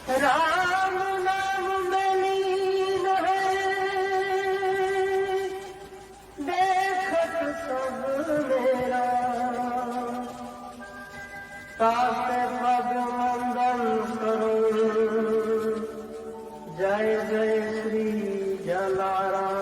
राम नाम में रहे देखत सब मेरा ताते पग वंदन करो जय जय श्री जलाराम।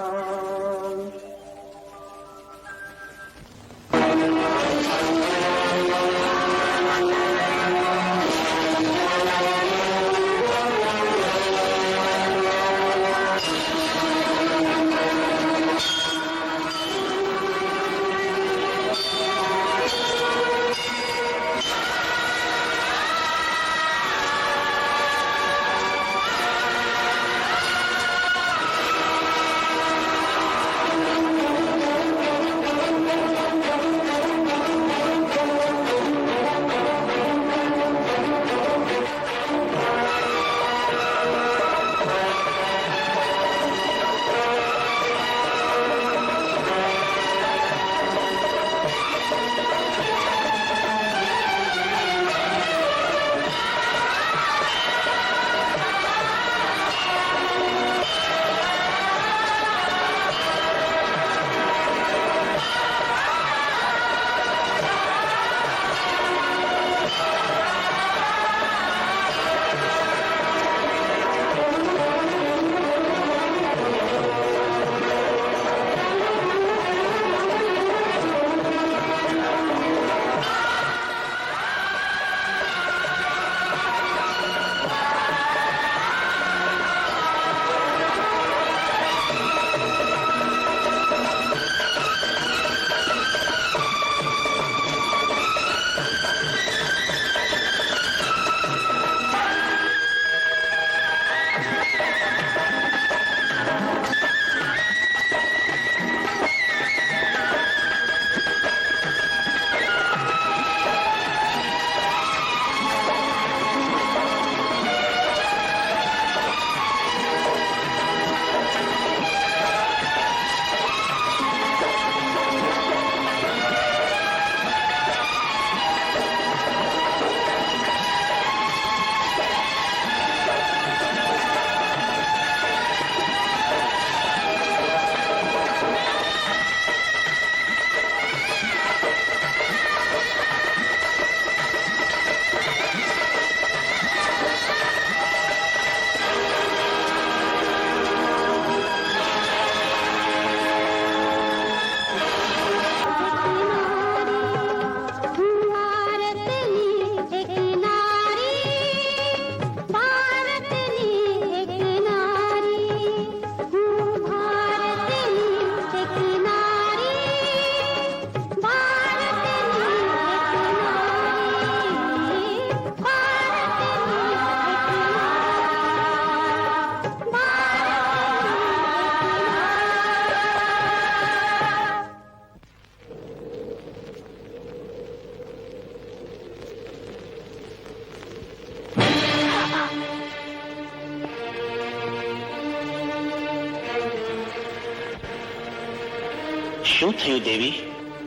શું થયું દેવી?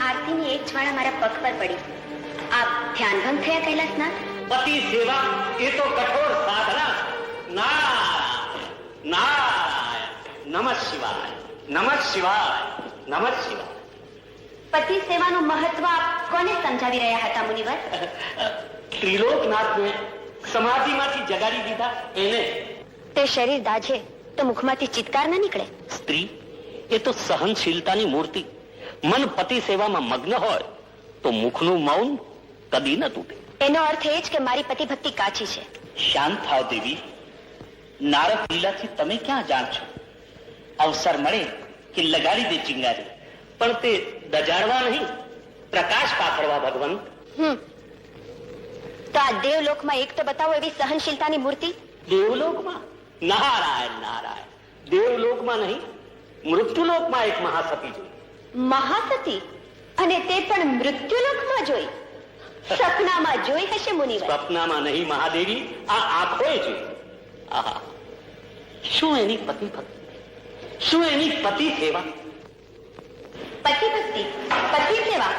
આરતીની એક જ્વાળા મારા પગ પર પડી. આપ ધ્યાનભંગ થયા કૈલાસનાથ? પતિ સેવા એ તો કઠોર સાધના. નારાયણ નારાયણ નમઃ શિવાય નમઃ શિવાય નમઃ શિવાય. પતિ સેવાનું મહત્વ આપ કોને સમજાવી રહ્યા હતા મુનિવર? ત્રિલોકનાથને સમાધિમાંથી જગાડી દીધા એને. તે શરીર દાજે તો મુખમાંથી ચિત્કાર ન નીકળે? સ્ત્રી એ તો સહનશીલતાની મૂર્તિ. મન પતિ સેવામાં મગ્ન હોય તો મુખનું મૌન કદી ન તૂટે. એનો અર્થ એ જ કે મારી પતિ ભક્તિ કાચી છે. શાંત થાવ દેવી. નારદ લીલાથી તમે ક્યાં જાણશો? અવસર મળે કે લગાડી દે ચિંગારી, પણ તે દજાડવા નહીં, પ્રકાશ પાથરવા ભગવંત. તો આ દેવલોકમાં એક તો બતાવો એવી સહનશીલતાની મૂર્તિ. દેવલોકમાં? નારાયણ નારાયણ. દેવલોકમાં નહીં, મૃત્યુલોકમાં એક મહાસતી જોઈ. મહાસતી? અને તે પણ મૃત્યુલોકમાં જોઈ? સપનામાં જોઈ હશે મુનિવર? સપનામાં નહીં મહાદેવી, આ આંખોએ જોઈ. આહા, શું એની પતિ ભક્તિ, શું એની પતિ સેવા. પતિ ભક્તિ, પતિ સેવા,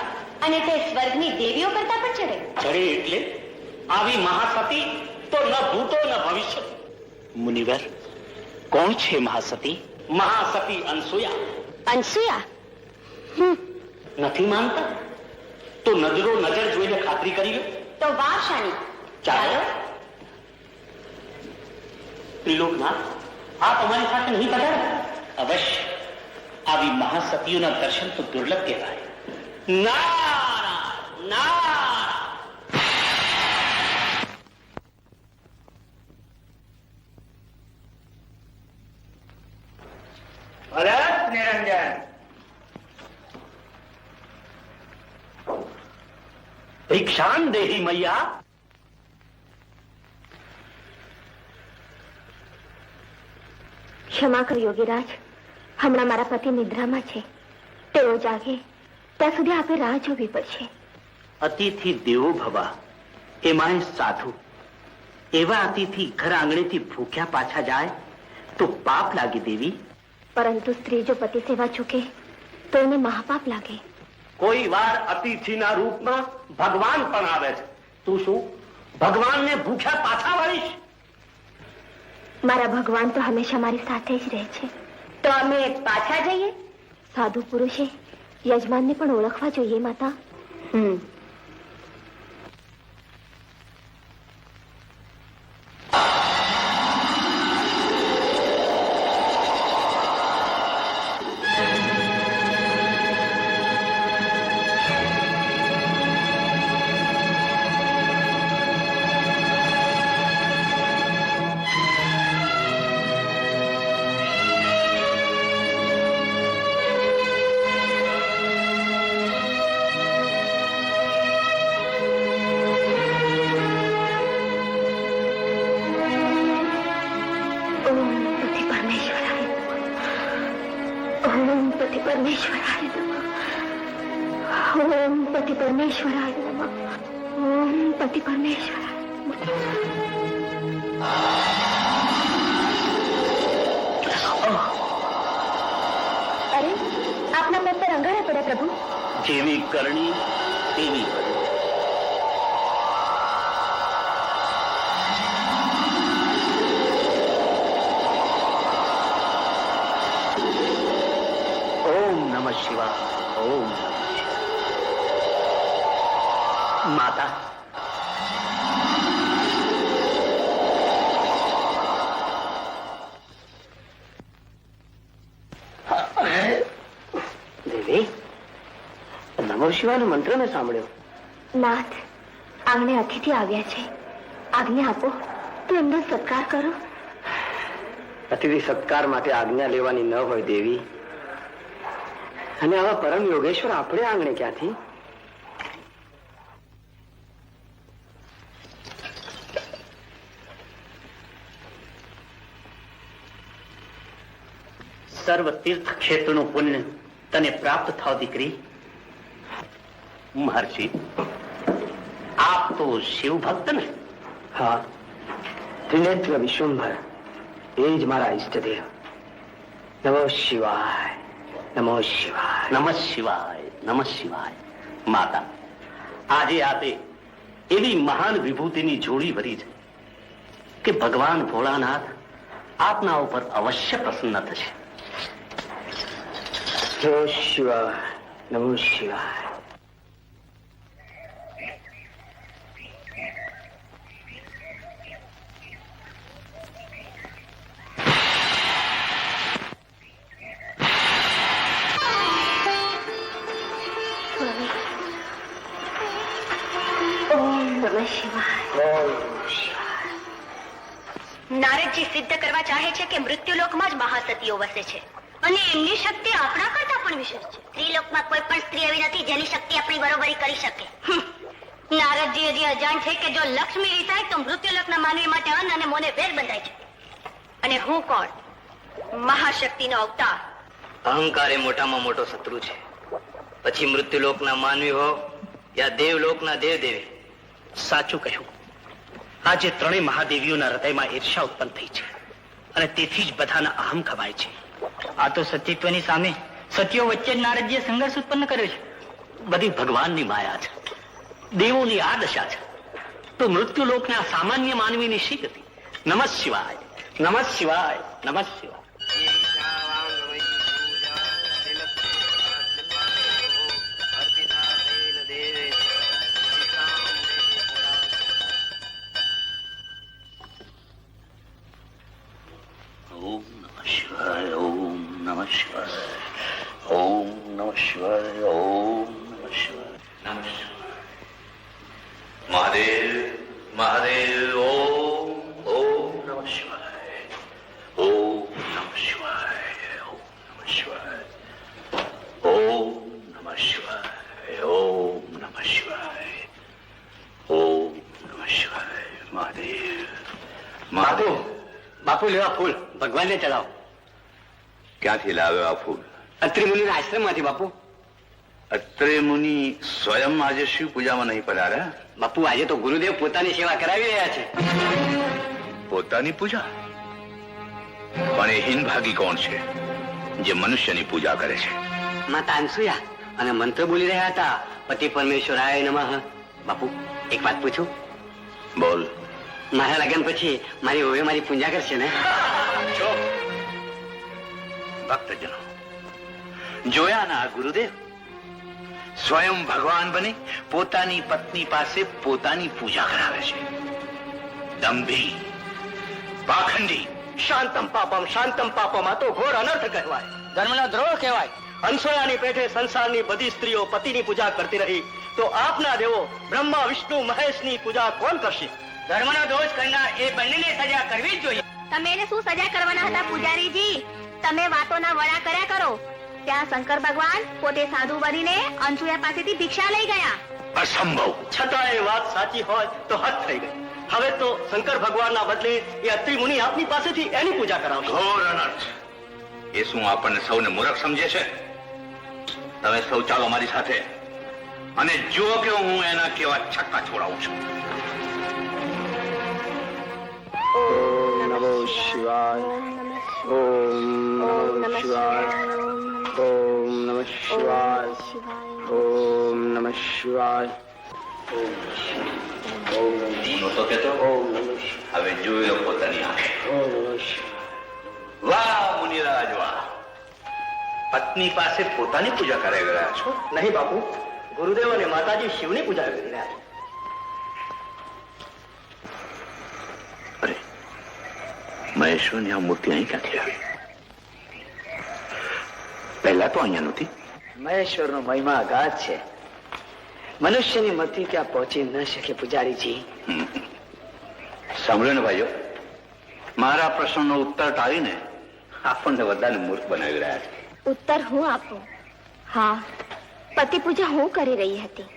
અને તે સ્વર્ગની દેવીઓ કરતા પણ ચડે. ચડે એટલે આવી મહાસતી તો ન ભૂતો ન ભવિષ્ય. મુનિવર, કોણ છે મહાસતી? મહાસતી અનસૂયા. અનસૂયા? નથી માનતા તો નજરો નજર જોઈને ખાતરી કરી લો. તો વાર શાની? ચાલો. ત્રિલોકનાથ, આ તમારી સાથે નહીં પધારે? અવશ્ય. આવી મહાસતીઓના દર્શન તો દુર્લભ કહેવાય. નારાયણ નારાયણ. ભરત નિરંજન, ભિક્ષાન દેહી મૈયા. ક્ષમા કરો યોગીરાજ, હમણાં મારા પતિ નિદ્રામાં છે. તેઓ જાગે ત્યાં સુધી આપે રાહ જોવી પડશે. અતિથિ દેવો ભવા, એમાંય સાધુ. એવા અતિથિ ઘર આંગણેથી ભૂખ્યા પાછા જાય તો પાપ લાગે દેવી. પરંતુ સ્ત્રી જો પતિ સેવા ચૂકે તો એને મહાપાપ લાગે. કોઈ વાર અતિથિના રૂપમાં ભગવાન પણ આવે છે. તું શું ભગવાનને ભૂખ્યા પાછા વાળીશ? મારા ભગવાન તો હંમેશા મારી સાથે જ રહે છે. તો અમે પાછા જઈએ? સાધુ પુરુષે યજમાનને પણ ઓળખવા જોઈએ માતા. જેવી કરણી તેવી ઓમ નમઃ શિવાય. ઓમ નમઃ શિવાય. માતા, દેવી, નમઃ શિવાયનો મંત્ર મેં સાંભળ્યો. નાથ, આંગણે અતિથિ આવ્યા છે. આજ્ઞા આપો તો એમનો સત્કાર કરો. અતિથિ સત્કાર માટે આજ્ઞા લેવાની ન હોય દેવી. અને આવા પરમ યોગેશ્વર આપણે આંગણે ક્યાંથી? સર્વ તીર્થ ક્ષેત્રનું પુણ્ય તને પ્રાપ્ત થાવ દીકરી. મહર્ષિ, આપ તો શિવ ભક્ત ને? હા, ત્રિનેત્ર વિશ્વંભર, એ જ મારા ઈષ્ટદેવ. નમઃ શિવાય, નમઃ શિવાય, નમઃ શિવાય, નમઃ શિવાય. માતા, આજે આપે એવી મહાન વિભૂતિની જોડી ભરી છે કે ભગવાન ભોળાનાથ આપના ઉપર અવશ્ય પ્રસન્ન થશે. નમઃ શિવાય, નમઃ શિવાય. નારદજી સિદ્ધ કરવા ચાહે છે કે મૃત્યુલોકમાં જ મહાસતીઓ વસે છે અને એમની શક્તિ આપણા કરતા પણ વિશેષ છે. ત્રિલોકમાં કોઈ પણ સ્ત્રી એવી નથી જેની શક્તિ આપણી બરોબરી કરી શકે. નારદજી હજી અજાણ છે કે જો લક્ષ્મી રીસાય તો મૃત્યુલોકના માનવી માટે અન્ન અને મોને વેર બંધાય છે. અને હું કોણ? મહાશક્તિનો અવતાર. અહંકાર એ મોટામાં મોટો શત્રુ છે. પછી મૃત્યુલોકના માનવી હો યા દેવલોકના દેવદેવી. સાચું કહ્યું. આજે ત્રણેય મહાદેવીઓના હૃદયમાં ઈર્ષા ઉત્પન્ન થઈ છે અને તેથી જ બધાના અહમ ખવાય છે. આ તો સતીત્વની સામે સતીઓ વચ્ચે નારદજીએ સંઘર્ષ ઉત્પન્ન કર્યો છે. બધી ભગવાનની માયા છે, દેવોની આ દશા છે. તો મૃત્યુલોકના સામાન્ય માનવીની શી ગતિ? નમઃ શિવાય, નમઃ શિવાય, નમઃ શિવાય. ઓમ નમઃ શિવાય, ઓમ નમઃ શિવાય, ઓમ નમઃ શિવાય, ઓમ નમઃ શિવાય, નમઃ શિવાય. મહાદેવ, મહાદેવ, ઓમ ઓમ નમઃ શિવાય, ઓમ નમઃ શિવાય, ઓમ નમઃ શિવાય, ઓમ નમઃ શિવાય, ઓમ નમઃ શિવાય, ઓમ નમઃ શિવાય. મહાદેવ, બાપુ, બાપુ લેવા ફૂલ ભગવાનને ચડાવો. ક્યાંથી લાવ્યો આ ફૂલ? અત્રિ મુનિના આશ્રમમાંથી બાપુ. અત્રે મુનિ સ્વયં આજે શિવ પૂજામાં નહીં પધાર્યા? બાપુ આજે તો ગુરુદેવ પોતાની સેવા કરાવી રહ્યા છે. પોતાની પૂજા? પણ એ હીનભાગી કોણ છે જે મનુષ્યની પૂજા કરે છે? માતા અનસુયા અને મંત્ર બોલી રહ્યા હતા, પતિ પરમેશ્વરાય નમઃ. બાપુ એક વાત પૂછું? બોલ. મારા લગ્ન પછી મારી વહુ મારી પૂજા કરશે ને? ભક્તજનો, જોયા ના ગુરુદેવ સ્વયં ભગવાન બની પોતાની પત્ની પાસે પોતાની પૂજા કરાવે છે. દંભી, પાખંડી. શાંતમ પાપમ, શાંતમ પાપમ. આ તો ઘોર અનર્થ કહેવાય, ધર્મનો દ્રોહ કહેવાય. અનસૂયાની પેઠે સંસારની બધી સ્ત્રીઓ પતિની પૂજા કરતી રહી તો આપના દેવો બ્રહ્મા, વિષ્ણુ, મહેશની પૂજા કોણ કરશે? ધર્મનો દોષ કરનાર એ બંનેને સજા કરવી જ જોઈએ. તમે એને શું સજા કરવાના હતા પૂજારીજી? તમે વાતોના વડા કર્યા કરો. ત્યાં શંકર ભગવાન પોતે સાધુ બનીને અનસૂયા પાસેથી ભિક્ષા લઈ ગયા. અસંભવ. છતાં એ વાત સાચી હોય તો હદ થઈ ગઈ. હવે તો શંકર ભગવાનના બદલે એ અત્રિ મુનિ આપની પાસેથી એની પૂજા કરાવશે. ઘોર અનર્થ. એ શું આપણને સૌને મૂર્ખ સમજે છે? તમે સૌ ચાલો મારી સાથે અને જુઓ કે હું એના કેવા છક્કા છોડાવું છું. નમો શિવાય, ઓમ નમઃ શિવાય, ઓમ નમઃ શિવાય, ઓમ નમઃ શિવાય. નહોતો કહેતો? હવે જોઈ લો પોતાની આંખે. વાહ મુનિરાજ વાહ! પત્ની પાસે પોતાની પૂજા કરાવી રહ્યા છો? નહીં બાપુ, ગુરુદેવ અને માતાજી શિવની પૂજા કરી રહ્યા છે. અરે, મહેશ્વરની આ મૂર્તિ અહીં ક્યાંથી આવી? પહેલા તો અહીંયા નહોતી. મહેશ્વરનો મહિમા અગાધ છે. મનુષ્યની મતિ ત્યાં પહોંચી ન શકે પૂજારીજી. સાંભળ્યો ને ભાઈઓ, મારા પ્રશ્નનો ઉત્તર ટાળીને આપણને બધાને મૂર્ખ બનાવી રહ્યા છે. ઉત્તર હું આપું? હા, પતિ પૂજા હું કરી રહી હતી.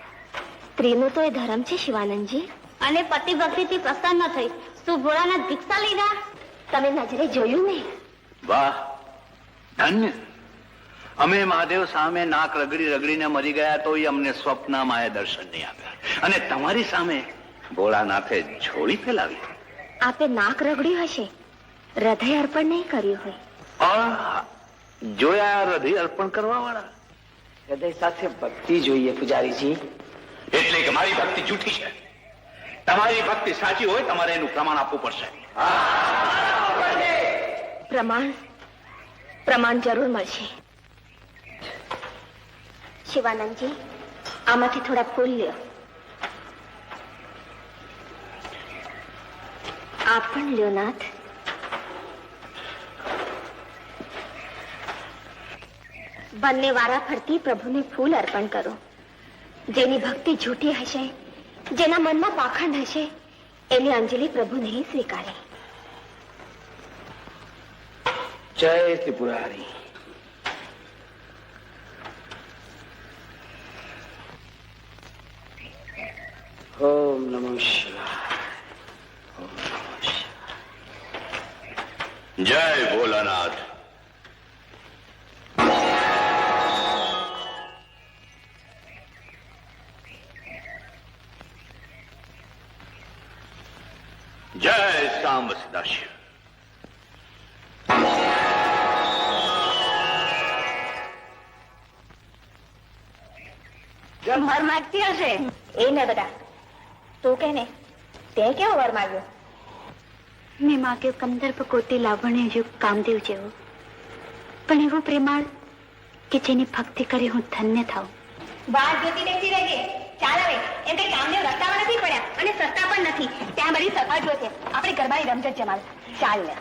સ્ત્રીનો તો એ ધર્મ છે શિવાનંદજી. અને પતિ ભક્તિથી પ્રસન્ન થઈ શું ભોળાનાથ ભિક્ષા લીધા? તમે નજરે જોયું ને? વાહ, ધન્ય. અમે મહાદેવ સામે નાક રગડી રગડીને મરી ગયા તો અમને સ્વપ્નમાં દર્શન નહીં આપ્યા, અને તમારી સામે ભોળાનાથે છોડી ફેલાવી. આપે નાક રગડ્યું હશે, હૃદય અર્પણ નહીં કર્યું હોય. જોયા હૃદય અર્પણ કરવા વાળા? હૃદય સાથે ભક્તિ જોઈએ પૂજારીજી. એટલે કે મારી ભક્તિ જૂઠી છે, તમારી ભક્તિ સાચી હોય તમારે એનું પ્રમાણ આપવું પડશે. પ્રમાણ જરૂર મળશે. શિવાનંદજી, આમાંથી થોડા ફૂલ લ્યો. આપ પણ લ્યો નાથ. બંને વારા ફરતી પ્રભુને ફૂલ અર્પણ કરો. જેની ભક્તિ જૂઠી હશે, જેના મનમાં પાખંડ હશે, એની અંજલિ પ્રભુ નહીં સ્વીકારે. જય ત્રિપુરારી. ઓમ નમઃ શિવાય. જય ભોલાનાથ. જય સાંબ સદાશિવ. મર માગતી હશે એ ને બધા તું કે ને તે કેવો વર માંગ્યો? મેં માંગ્યો કંદર્પ કોટી લાવણ્ય યુગ કામદેવ જેવો, પણ એવો પ્રેમાળ કે જેની ભક્તિ કરી હું ધન્ય થાઉં. વાત જોતી બેસી રહેજે. ચાલ હવે, એમ કે કામદેવ રસ્તામાં નથી પડ્યા અને સસ્તા પણ નથી. ત્યાં બધી સફાઈઓ છે. આપણે ગરબાની રમઝટ જમાડ. ચાલ લે.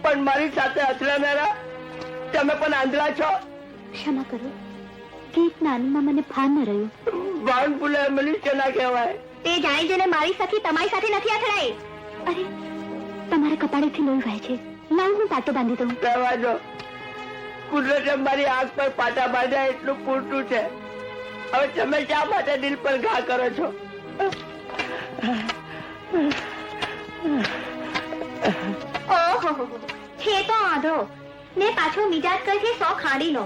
પણ મારી સાથે અથડાનારા તમે પણ આંધળા છો. ક્ષમા કરો, ગીતના આનંદમાં મને ભાન ન રહ્યું. ભાન ભૂલે મનુષ્ય ના કહેવાય. તે જાણી જોઈને મારી સખી તમારી સાથે નથી અથડાઈ. અરે, તમારા કપાળેથી લોહી વહે છે. લાવ હું પાટો બાંધી દઉં. રહેવા દો. કુદરતે મારી આંખ પર પાટા બાંધ્યા એટલું પૂરતું છે. હવે તમે શા માટે દિલ પર ઘા કરો છો? ઓહો, છે તો આંધળો ને પાછો મિજાજ કરે છે 100 ખાંડીનો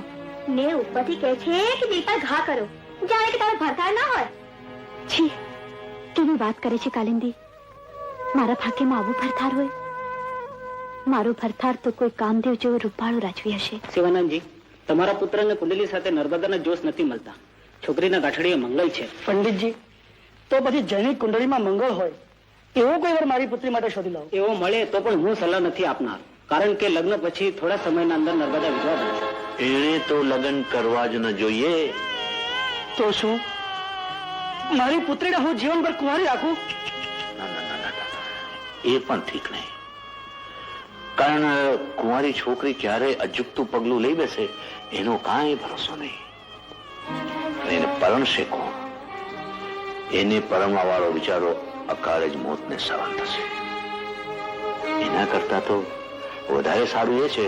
ને ઉપરથી કહે છે કે દિલ પર ઘા કરો, જાણે કે તમે ભરતાર ના હોય. છી, કેવી વાત કરે છે કાલિંદી. મારા ભાગ્યમાં આવું ભરતાર હોય? મારો ભરતાર તો કોઈ કામદેવ જેવો રૂપાળો રાજવી હશે. શિવાનંદજી, તમારા પુત્રને કુંડલી સાથે નર્મદાના જોશ નથી મળતા. છોકરીના ગાંઠડીએ મંગળ છે. પંડિતજી, તો પછી જેની કુંડળીમાં મંગળ હોય એવો કોઈ વાર મારી પુત્રી માટે શોધી લાવો. એવો મળે તો પણ હું સલાહ નથી આપનાર, કારણ કે લગ્ન પછી થોડા સમયના અંદર નર્મદા વિધવા બનશે. એણે તો લગ્ન કરવા જ ન જોઈએ. તો શું મારી પુત્રીને હું જીવનભર કુંવારી રાખું? ના ના ના ના, એ પણ ઠીક નહીં. કારણ કુંવારી છોકરી ક્યારે અજુકતું પગલું લઈ બેસે એનો કાંઈ ભરોસો નહીં. એને પરણશે કોણ? એને પરણવા વાળો વિચારો અકાળે જ મોતને સવાલ થશે. એના કરતા તો વધારે સારું એ છે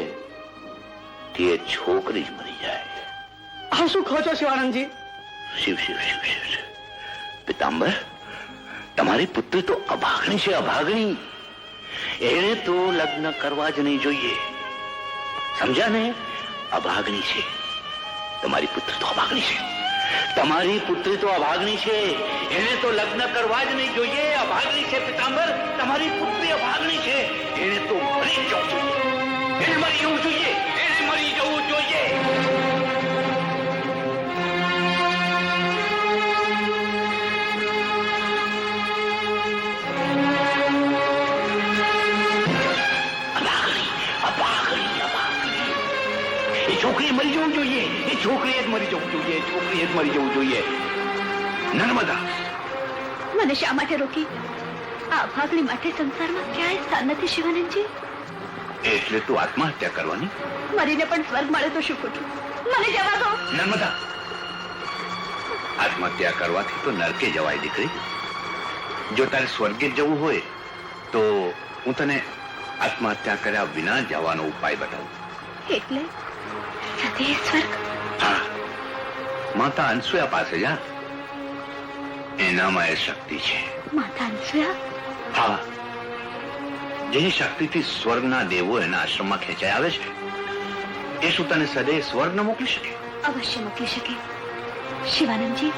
કે એ છોકરી જ મરી જાય. આ શું કહો છો શિવાનંદજી? શિવ શિવ શિવ શિવ શિવ. પિતાંબર, તમારી પુત્રી તો અભાગણી છે, અભાગણી. એને તો લગ્ન કરવા જ નહીં જોઈએ. સમજ્યા ને? અભાગણી છે તમારી પુત્રી, તો અભાગણી છે. તમારી પુત્રી તો અભાગણી છે, એને તો લગ્ન કરવા જ નહીં જોઈએ. અભાગણી છે પિતાંબર, તમારી પુત્રી અભાગણી છે. એને તો મરી જવું જોઈએ. એને મરી જવું જોઈએ. એને મરી જવું જોઈએ. છોકરીએ મરી જવું જોઈએ. એ છોકરીએ જ મરી જવું જોઈએ. છોકરીએ જ મરી જવું જોઈએ. નર્મદા, મને શા માટે રોકી? આ ભાગણી માટે સંસારમાં ક્યાંય સ્થાન નથી શિવાનંદજી. એટલે તું આત્મહત્યા કરવાની? મરીને પણ સ્વર્ગ મળે તો શું ખોટું? મને જવા દો. નર્મદા, આત્મહત્યા કરવાથી તો નરકે જવાય દીકરી. જો તારે સ્વર્ગે જવું હોય તો હું તને આત્મહત્યા કર્યા વિના જવાનો ઉપાય બતાવું. એટલે સતી સ્વર્ગ? હા, માતા અનસુયા પાસે જા. એનામાં એ શક્તિ છે. માતા અનસુયા? હા, જેની શક્તિથી સ્વર્ગના દેવો એના આશ્રમમાં ખેંચાઈ આવે છે. એ શું તને સદૈવ સ્વર્ગ ન મોકલી શકે? અવશ્ય મોકલી શકે. શિવાનંદજી,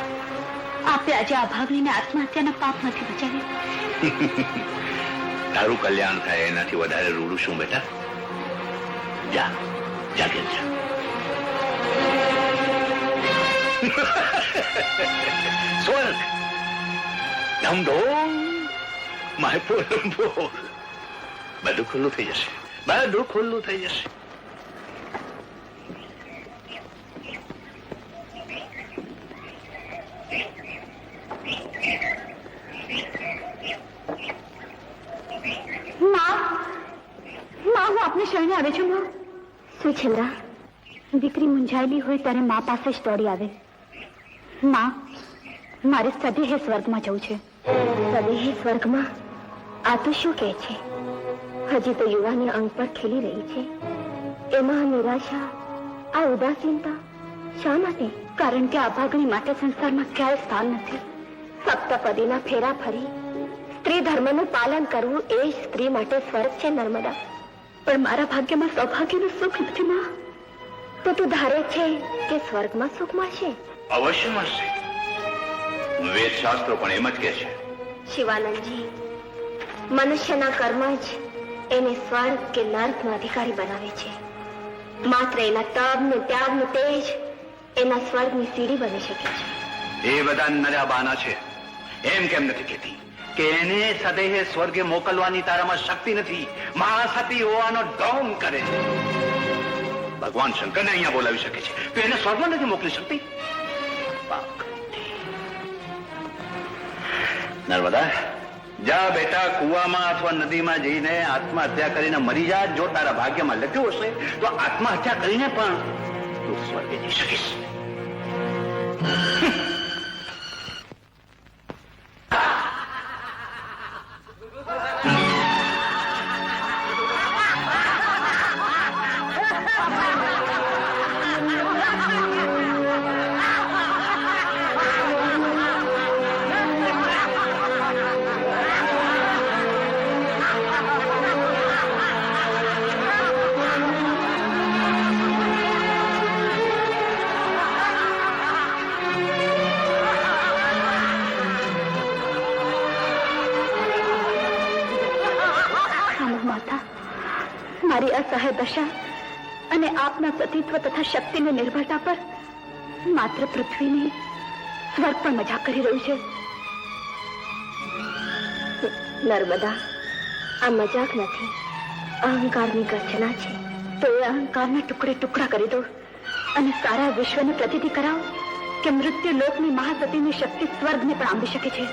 આપે આજે આ ભાગણીને આત્મહત્યાના પાપમાંથી બચાવી. તારું કલ્યાણ થાય એનાથી વધારે રૂડું શું બેટા? જા, જાગે જા. સ્વર્ગ ધમધોમ માયપુર બોલ. બધું ખુલ્લું થઈ જશે. બધું ખુલ્લું થઈ જશે. હું આપને શરણે આવે છું. માં શું છેલ્લા દીકરી મૂંઝાયેલી હોય ત્યારે મા પાસે જ દોડી આવે. માં, મારે સદેહે સ્વર્ગમાં જવું છે. સદેહે સ્વર્ગમાં? આ તો શું કહે છે? હજી તો યુવાની અંગ પર ખીલી રહી છે. એમાં નિરાશા આ ઉદાસીનતા શા માટે? કારણ કે અભાગણી માટે સંસારમાં ક્યાંય સ્થાન નથી. સપ્તપદીના ફેરા ફરી સ્ત્રી ધર્મનું પાલન કરવું એ જ સ્ત્રી માટે સ્વર્ગ છે નર્મદા. પણ મારા ભાગ્યમાં સૌભાગ્યનું સુખ નથી માં. તો તું ધારે છે કે સ્વર્ગમાં સુખ મળશે? અવશ્ય મળશે. વેદ શાસ્ત્રો પણ એમ જ કહે છે. શિવાનંદજી, મનુષ્યના કર્મ જ એને સ્વર્ગ કે નર્કનો અધિકારી બનાવે છે. માત્ર એના તપનું ત્યાગનું તેજ એના સ્વર્ગની સીડી બની શકે છે. એ બધા નર્યા બાના છે. એમ કેમ નથી કહેતી કે એને સદેહ સ્વર્ગે મોકલવાની તારામાં શક્તિ નથી? મહાસતી હોવાનો ઢોંગ કરે છે. ભગવાન શંકરને અહીંયા બોલાવી શકે છે તો એને સ્વર્ગમાં નથી મોકલી શકતી? નર્મદા, જા બેટા, કુવામાં અથવા નદીમાં જઈને આત્મહત્યા કરીને મરી જા. જો તારા ભાગ્યમાં લખ્યું હશે તો આત્મહત્યા કરીને પણ તું સ્વર્ગે જઈ શકીશ. મારી અસહાય દશા અને આપના સતીત્વ તથા શક્તિની નિર્ભરતા પર માત્ર પૃથ્વીની સ્વર્ગ પણ મજાક કરી રહ્યું છે. નર્મદા, આ મજાક નથી, અહંકારની ગર્જના છે. તો એ અહંકારના ટુકડે ટુકડા કરી દો અને સારા વિશ્વને પ્રતીતિ કરાવો કે મૃત્યુ લોકની મહાસતીની શક્તિ સ્વર્ગને પણ આંબી શકે છે.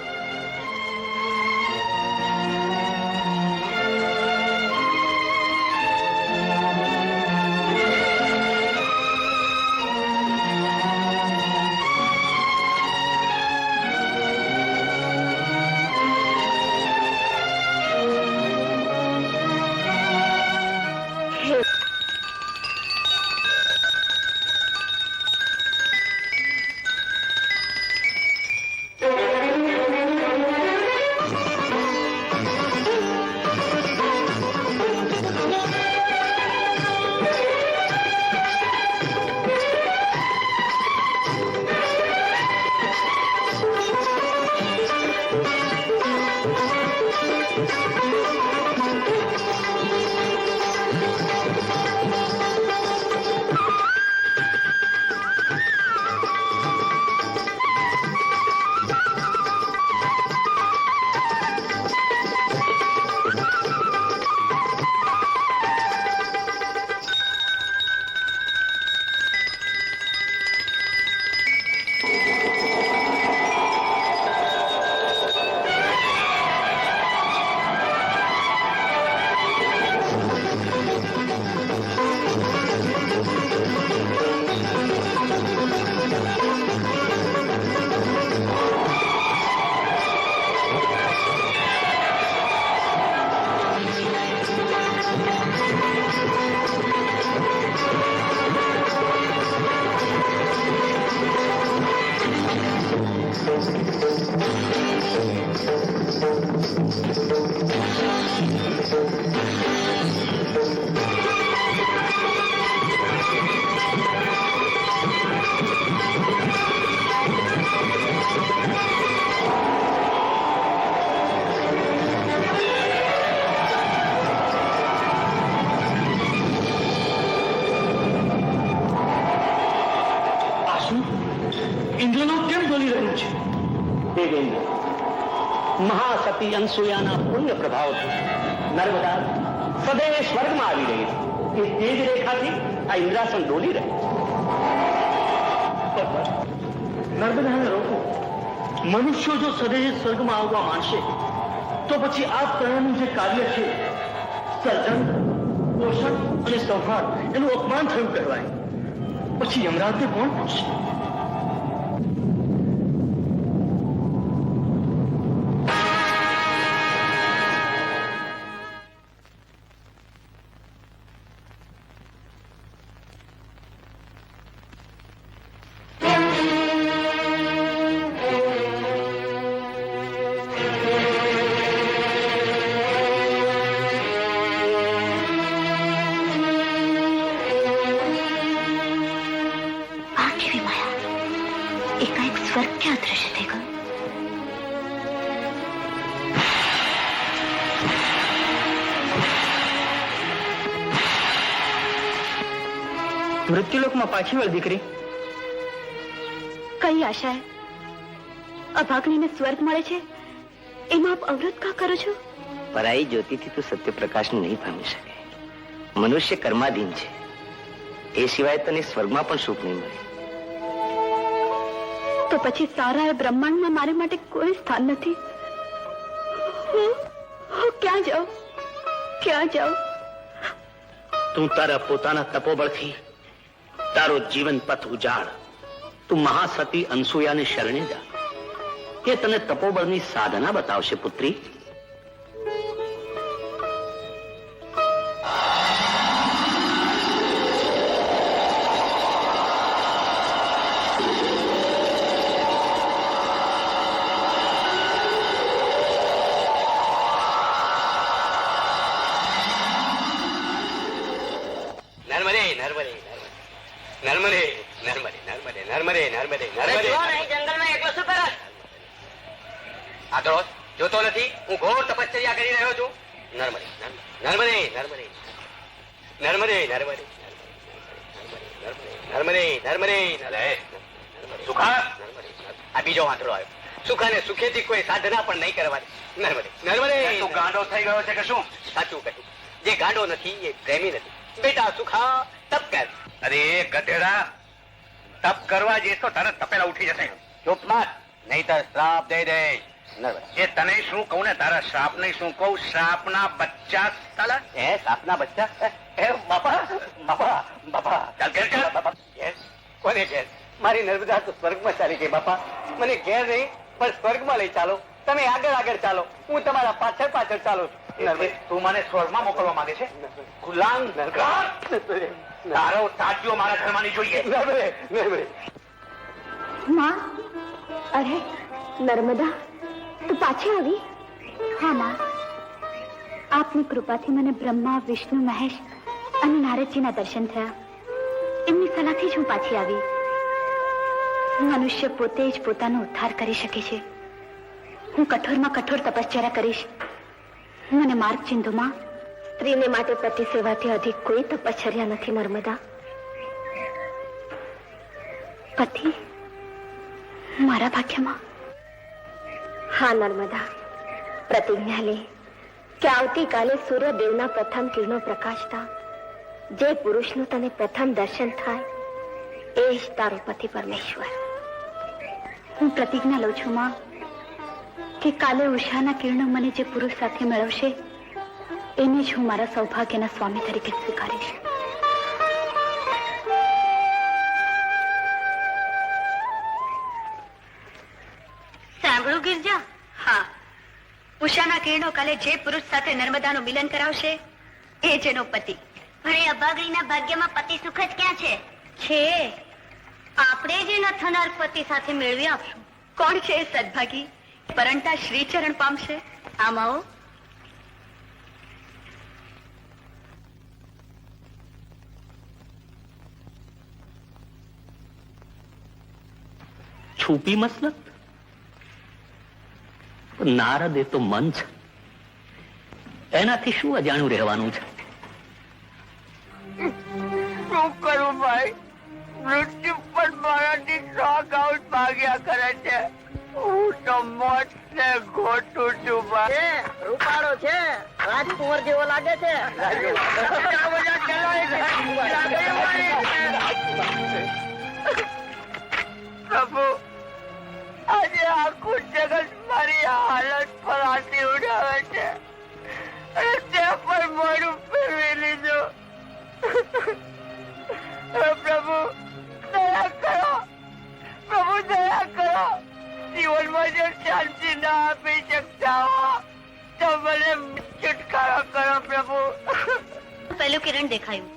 મહાસતી અનસૂયાના પુણ્ય પ્રભાવથી નર્મદા સદૈવ સ્વર્ગમાં આવી રહી છે. એ તેજ રેખાથી આ ઇન્દ્રાસન ડોલી રહે છે. નર્મદાને રોકો. મનુષ્યો જો સદૈવ સ્વર્ગમાં આવવા માંડશે તો પછી આ પ્રાણનું જે કાર્ય છે, સર્જન, પોષણ અને સંહાર, એનું અપમાન થયું કહેવાય. પછી યમરાજને કોણ પૂછશે? સ્વર્ગ ક્યાં દ્રશ્ય થઈ ગયું? મૃત્યુલોકમાં પાછી વળ દીકરી. કઈ આશાએ? અભાગણીને સ્વર્ગ મળે છે એમાં આપ અવરોધ કા કરો છો? પરાઈ જ્યોતિથી તું સત્યપ્રકાશને નહીં પામી શકે. મનુષ્ય કર્માધીન છે, એ સિવાય તને સ્વર્ગમાં પણ સુખ નહીં મળે. તો પછી સારા એ બ્રહ્માંડમાં મારે માટે કોઈ સ્થાન નથી. હું ક્યાં જાઉં? ક્યાં જાઉં? તું તારા પોતાના તપોબળથી તારો જીવન પથ ઉજાડ. તું મહાસતી અનસૂયાને શરણે જા. એ તને તપોબળની સાધના બતાવશે પુત્રી. નર્મદે નર્મદે નર્મદે નર્મદે નર્મદે નર્મદે નર્મદે નર્મદે. જંગલમાં એકલો શું કરે? આગળ જોતો નથી? હું ઘોર તપશ્ચર્યા કરી રહ્યો છું. નર્મદે નર્મદે નર્મદે નર્મદે નર્મદે નર્મદે નર્મદે નર્મદે. સુખા, આ બીજો વાંદરો આવ્યો. સુખાને સુખેથી કોઈ સાધના પણ નહીં કરવાની. નર્મદે નર્મદે. તું ગાંડો થઈ ગયો છે કે શું? સાચું કહ્યું. જે ગાંડો નથી એ પ્રેમી નથી. બેટા સુખા, તપ કર. અરે ગધેડા, તપ કરવા જઈશ તો તરત તપેલા ઉઠી જશે. ચૂપ માર, નહીતર શ્રાપ દઈ દે. એ તને શું કહું ને, તારા શ્રાપ ને શું કહું? શ્રાપના બચ્ચા સાલા. એ સાપના બચ્ચા? એ બાપા બાપા બાપા. ચાલ ઘેર ચાલ. ઘેર? કોને ઘેર? મારી નર્મદા તો સ્વર્ગમાં ચાલી ગઈ બાપા. મને ઘેર નહીં પણ સ્વર્ગમાં લઈ ચાલો. તમે આગળ આગળ ચાલો, હું તમારા પાછળ પાછળ ચાલું. તું મને સ્વર્ગમાં મોકલવા માંગે છે? ગુલામ તારો તાજ્યો મારા ઘરમાં નહીં જોઈએ. માં, અરે નર્મદા, તું પાછી આવી? હા માં, આપની કૃપાથી મને બ્રહ્મા, વિષ્ણુ, મહેશ અને નારદજીના દર્શન થયા. એમની સલાહથી જ હું પાછી આવી. મનુષ્ય પોતે જ પોતાનો ઉદ્ધાર કરી શકે છે. હું કઠોરમાં કઠોર તપશ્ચર્યા કરીશ. મને માર્ગ ચિંધુમાં સ્ત્રીને માટે પતિ સેવાથી અધિક કોઈ તપશ્ચર્યા નથી. નર્મદા, પતિ મારા ભાગ્યમાં. હા નર્મદા, પ્રતિજ્ઞા લે કે આવતીકાલે સૂર્યદેવના પ્રથમ કિરણો પ્રકાશતા જે પુરુષનું તને પ્રથમ દર્શન થાય એ જ તારો પતિ પરમેશ્વર. હું પ્રતિજ્ઞા લઉં છું માં કે કાલે ઉષાના કિરણો મને જે પુરુષ સાથે મેળવશે એને જ હું મારા સૌભાગ્યના સ્વામી તરીકે સ્વીકારીશ. સાંભળું ગિરજા? હા, ઉષાના કિરણો કાલે જે પુરુષ સાથે નર્મદાનું મિલન કરાવશે એ જ એનો પતિ. અરે અભાગણીના ભાગ્યમાં પતિ સુખ જ ક્યાં છે? છે, આપણે જ એના થનાર પતિ સાથે મેળવી આપશું. કોણ છે એ સદભાગી? પરંતા શ્રીચરણ પામશે. આમ આવો. છૂપી મસલત? નારદ એ તો મન છે, એનાથી શું અજાણ્યું રહેવાનું છે? શું કરું ભાઈ? મૃત્યુ પણ મારાથી 100 ગાઉટ ભાગ્યા કરે છે. હું તો મોત ને ગોઠું છું ભાઈ. રૂપાળો છે, રાજકુંવર જેવો લાગે છે. પ્રભુ, આજે આખું જગત મારી હાલત પર આંટી ઉડાવે છે અને તે પર મોઢું ફેરવી લીધું. પ્રભુ દયા કરો, પ્રભુ દયા કરો. જીવનમાં જો શાંતિ ના આપી શકતા હો તો મને છુટકારો કરો પ્રભુ. પેલું કિરણ દેખાયું,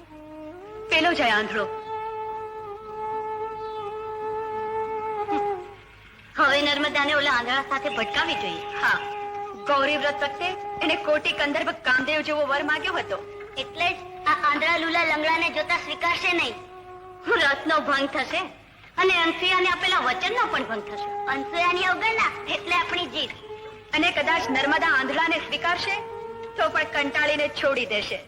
પેલો જય આંધળો. હવે નર્મદાને ઓલા આંધળા સાથે ભટકાવી જોઈએ. હા, ગૌરી વ્રત વખતે એને કોટી કંદર્પ કામદેવ જેવો વર માંગ્યો હતો, એટલે જ આ આંધળા લુલા લંગડાને જોતા સ્વીકારશે નહીં. વ્રતનો ભંગ થશે અને અનસુયાને આપેલા વચનનો પણ ભંગ થશે. અનસુયાની અવગણના એટલે આપણી જીત. અને કદાચ નર્મદા આંધળાને સ્વીકારશે તો પણ કંટાળીને છોડી દેશે.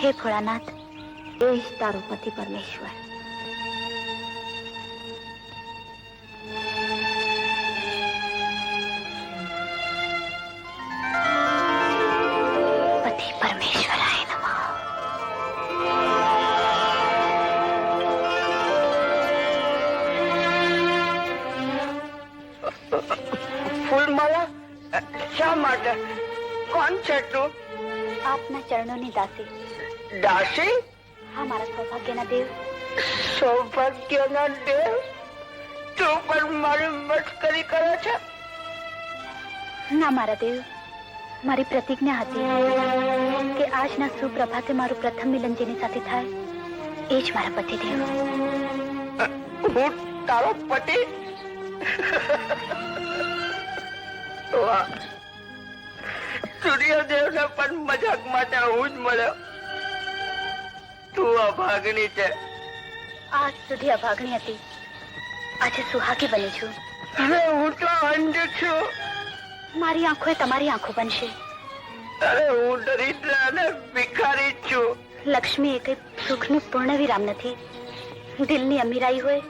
હે ભોળાનાથ, એ જ તારો પતિ પરમેશ્વર. પતિ પરમેશ્વરાય નમઃ. ફૂલમાળા શા માટે? કોણ છે તું? આપના ચરણોની દાસી. દાસી? હા, મારા સૌભાગ્યના દેવ. સૌભાગ્યના દેવ? તું પણ મારી મસ્કરી કરે છે? ના મારા દેવ, મારી પ્રતિજ્ઞા હતી કે આજના સુપ્રભાતે મારું પ્રથમ મિલન જેની સાથે થાય એ જ મારા પતિ દેવ. હું તારો પતિ? વાહ, સૂર્યદેવને પણ મજાક માટે હું જ મળ્યો. તું અભાગણી છે. આજ સુધી અભાગણી હતી, આજે સુહાગી બની છું. હવે હું તો અંધ છું. મારી આંખો તમારી આંખો બનશે. અરે હું દરિદ્ર અને ભિખારી છું. લક્ષ્મી એ કઈ સુખનું પૂર્ણ વિરામ નથી. દિલની અમીરાઈ હોય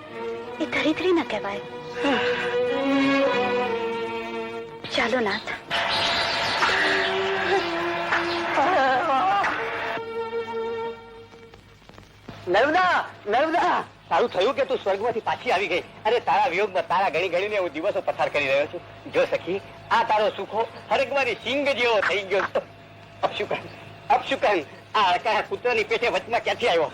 એ ધરિત્રી ન કહેવાય. ચાલો નાથ. નર્મદા, નર્મદા, સારું થયું કે તું સ્વર્ગમાંથી પાછી આવી ગઈ. અરે તારા વિયોગમાં તારા ગણી ગણીને હું દિવસો પસાર કરી રહ્યો છું. જો સખી, આ તારો સુખો હરકમારી સિંગ જેવો થઈ ગયો. અપશુકન આ અડકાયા પુત્રની પેટે વચમાં ક્યાંથી આવ્યો?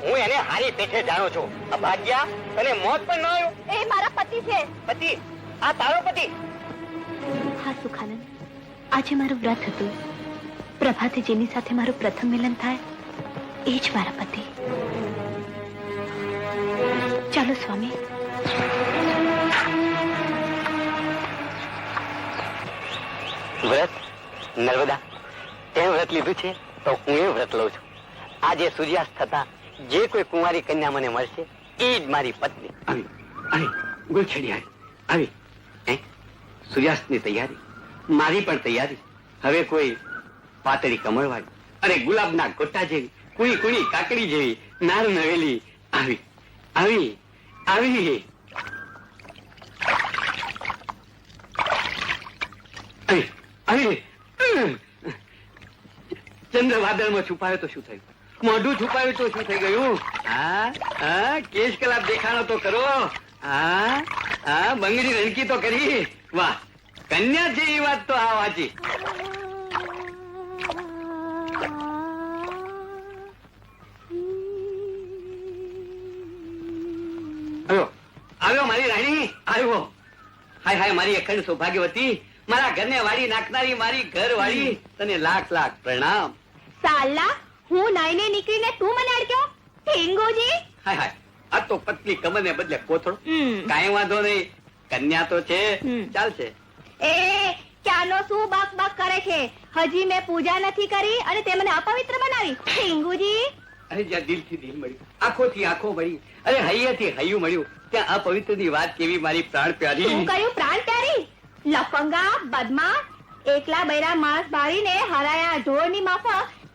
હું એને હારી પેઠે જાણું છું. અભાગ્યા, તને મોત પણ ન આવ્યો? એ મારા પતિ છે. પતિ? આ તારો પતિ? હા સુખાનંદ, આજે મારું વ્રત હતું. પ્રભાતે જેની સાથે મારું પ્રથમ મિલન થાય એ જ મારા પતિ. ચાલો સ્વામી. વ્રત? નર્મદા, તે વ્રત લીધું છે તો હું એ વ્રત લઉં છું. આજે સૂર્યાસ્ત થતા જે કોઈ કુંવારી કન્યા મને મળશે એ જ મારી પત્ની. આવી આવી ગુલછડી આવી સૂર્યાસ્તની તૈયારી, મારી પણ તૈયારી. હવે કોઈ પાતળી કમળવાળી અને ગુલાબના ગોટા જેવી, કુણી કુણી કાકડી જેવી નાર નવેલી આવી આવી આવી આવી આવી. ચંદ્ર વાદળમાં છુપાયો તો શું થયું? મોઢું છુપાયું તો શું થઈ ગયું? હા હા, કેશ કલાપ દેખાણો તો કરો. હા હા, બંગડી રણકી તો કરી. વાહ, કન્યા છે એ વાત તો આ વાંચી. આવ્યો આવ્યો મારી રાણી, આવ્યો. હાય હાય મારી અખંડ સૌભાગ્યવતી, મારા ઘરને વાળી નાખનારી મારી ઘર વાળી, તને લાખ લાખ પ્રણામ. સાલા, હું નાઈને નીકળીને તું મને અડક્યો? હિંગોજી. હાય હાય, આ તો પતલી કમરને બદલે કોથળો. કાંઈ વાંધો નહીં, કન્યા તો છે, ચાલશે. એ ક્યાંનો શું બાક બાક કરે છે? હજી મેં પૂજા નથી કરી અને તે મને અપવિત્ર બનાવી. હિંગુજી. અરે જ્યાં દિલથી દિલ મળ્યું, આંખોથી આંખો મળી, અરે હૈયેથી હૈયું મળ્યું, ત્યાં અપવિત્રની વાત કેવી મારી પ્રાણ પ્યારી. શું કહ્યું પ્રાણ પ્યારી? લફંગા, બદમાશ, એકલા બૈરા માણસ બાળીને હરાયા ઢોરની માફક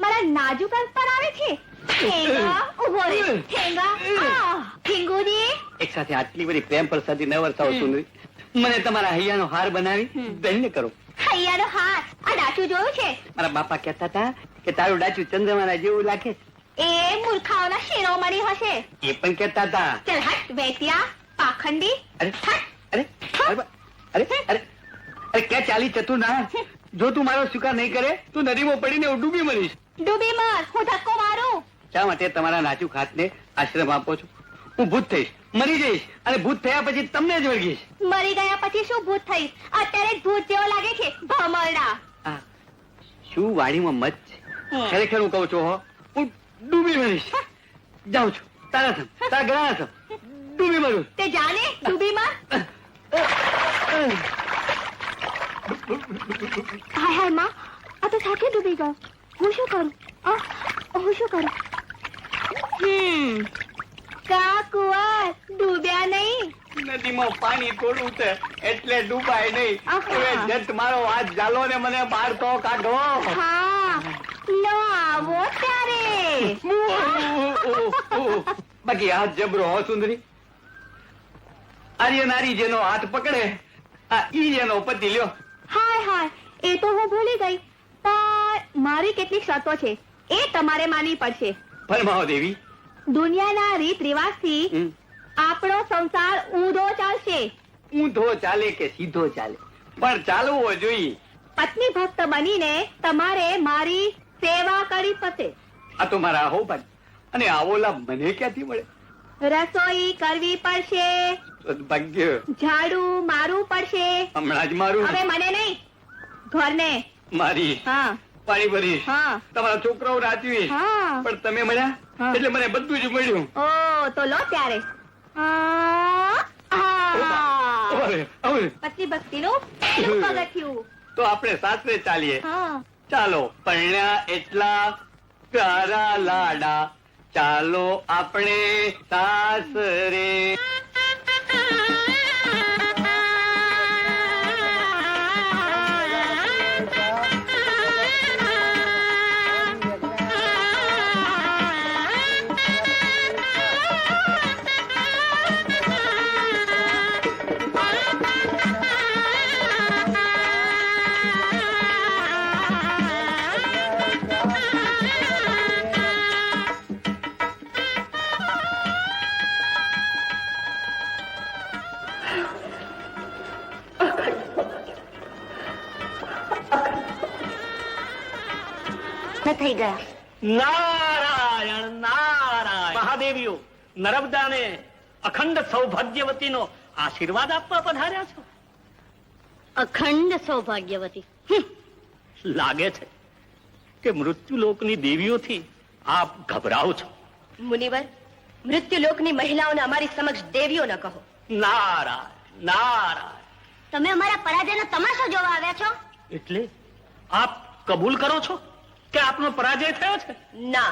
મારા નાજુક અંગ પર આવે છે. ઠેંગા, ઉભો રે. ઠેંગા, ઠીંગુજી. એક સાથે આટલી બધી પ્રેમ પ્રસાદી ન વર્તાવો સુંદરી, મને તમારા હૈયાનો હાર બનાવી ધન્ય કરો. હૈયાનો હાર? આ ડાચું જોયું છે? મારા બાપા કહેતા હતા કે તારું ડાચું ચંદ્રમાના જેવું લાગે. એ મૂર્ખાઓના શિરોમણી હશે. એ પણ કહેતા હતા. ચલ હટ વેત્યા, પાખંડી. અરે અરે અરે અરે અરે અરે ક્યાં ચાલી ચતુર ના? જો તું મારો સ્વીકાર નહીં કરે તું નદીમાં પડીને હું ડૂબી મરીશ. ડૂબી મર, હું ધક્કો મારું. શા માટે તમારા નાજુક હાથને આશ્રમ આપો છો? હું ભૂત થઈશ, મરી જઈશ અને ભૂત થયા પછી તમને જ વળગીશ. મરી ગયા પછી શું ભૂત થઈશ? અત્યારે જ ભૂત જેવો લાગે છે, ભમરડા. શું વાડીમાં મત છે? ખરેખર હું કહું છું હો, હું ડૂબી મરીશ. જાઉં છું. તારા ઘણા છો ડૂબી મરું તે જાને ડૂબીમાં હાય હાય માં આ તો સાથે ડૂબી ગયો હું શું કરું હું શું કરું કાકુઆ ડૂબ્યા નહીં નદીમાં પાણી થોડું છે એટલે ડૂબાય નહીં. હવે જટ મારો હાથ ઝાલો ને મને બહાર તો કાઢો. હા લો આવો ત્યારે બાકી હાથ જબરો હો સુંદરી. આર્ય નારી જેનો હાથ પકડે આ ઈ એનો પતિ લ્યો. હાય હાય એ તો હું ભૂલી ગઈ પણ મારી કેટલીક શરતો છે એ તમારે માનવી પડશે. ફરમાવો દેવી. દુનિયાના રીત રિવાજથી આપણો સંસાર ઊંધો ચાલશે. ઊંધો ચાલે કે સીધો ચાલે પણ ચાલવો જોઈએ. પત્ની ભક્ત બનીને તમારે મારી સેવા કરી પતે. આ તો મારા આહો ભાઈ અને આવો લાભ મને ક્યાંથી મળે? રસોઈ કરવી પડશે, ભાગ્ય ઝાડુ મારવું પડશે. હમણાં જ મારું. હવે મને નહીં ઘરને. મારી હા પાણી ભરી હા તમારા છોકરાઓ રાચવી હા. પણ તમે મળ્યા હા. એટલે મને બધું જ મળ્યું. ઓ તો લો ત્યારે પત્ની ભક્તિનું પહેલું પગથિયું. તો આપણે સાસરે ચાલીએ. હા ચાલો પરણ્યા એટલા પ્યારા લાડા ચાલો આપણે સાસરે. થઈ ગયા. નારાયણ નારાયણ. મહાદેવીઓ નર્મદાને અખંડ સૌભાગ્યવતીનો આશીર્વાદ આપવા પધાર્યા છો. અખંડ સૌભાગ્યવતી. લાગે છે કે મૃત્યુલોકની દેવીઓથી આપ ગભરાઓ છો. મુનિવર, મૃત્યુલોકની મહિલાઓને અમારી સમક્ષ દેવીઓ ન કહો. નારાયણ નારાયણ. તમે અમારા પરાજયનો તમાશો જોવા આવ્યા છો? એટલે આપ કબૂલ કરો છો કે આપનો પરાજય થયો છે? ના,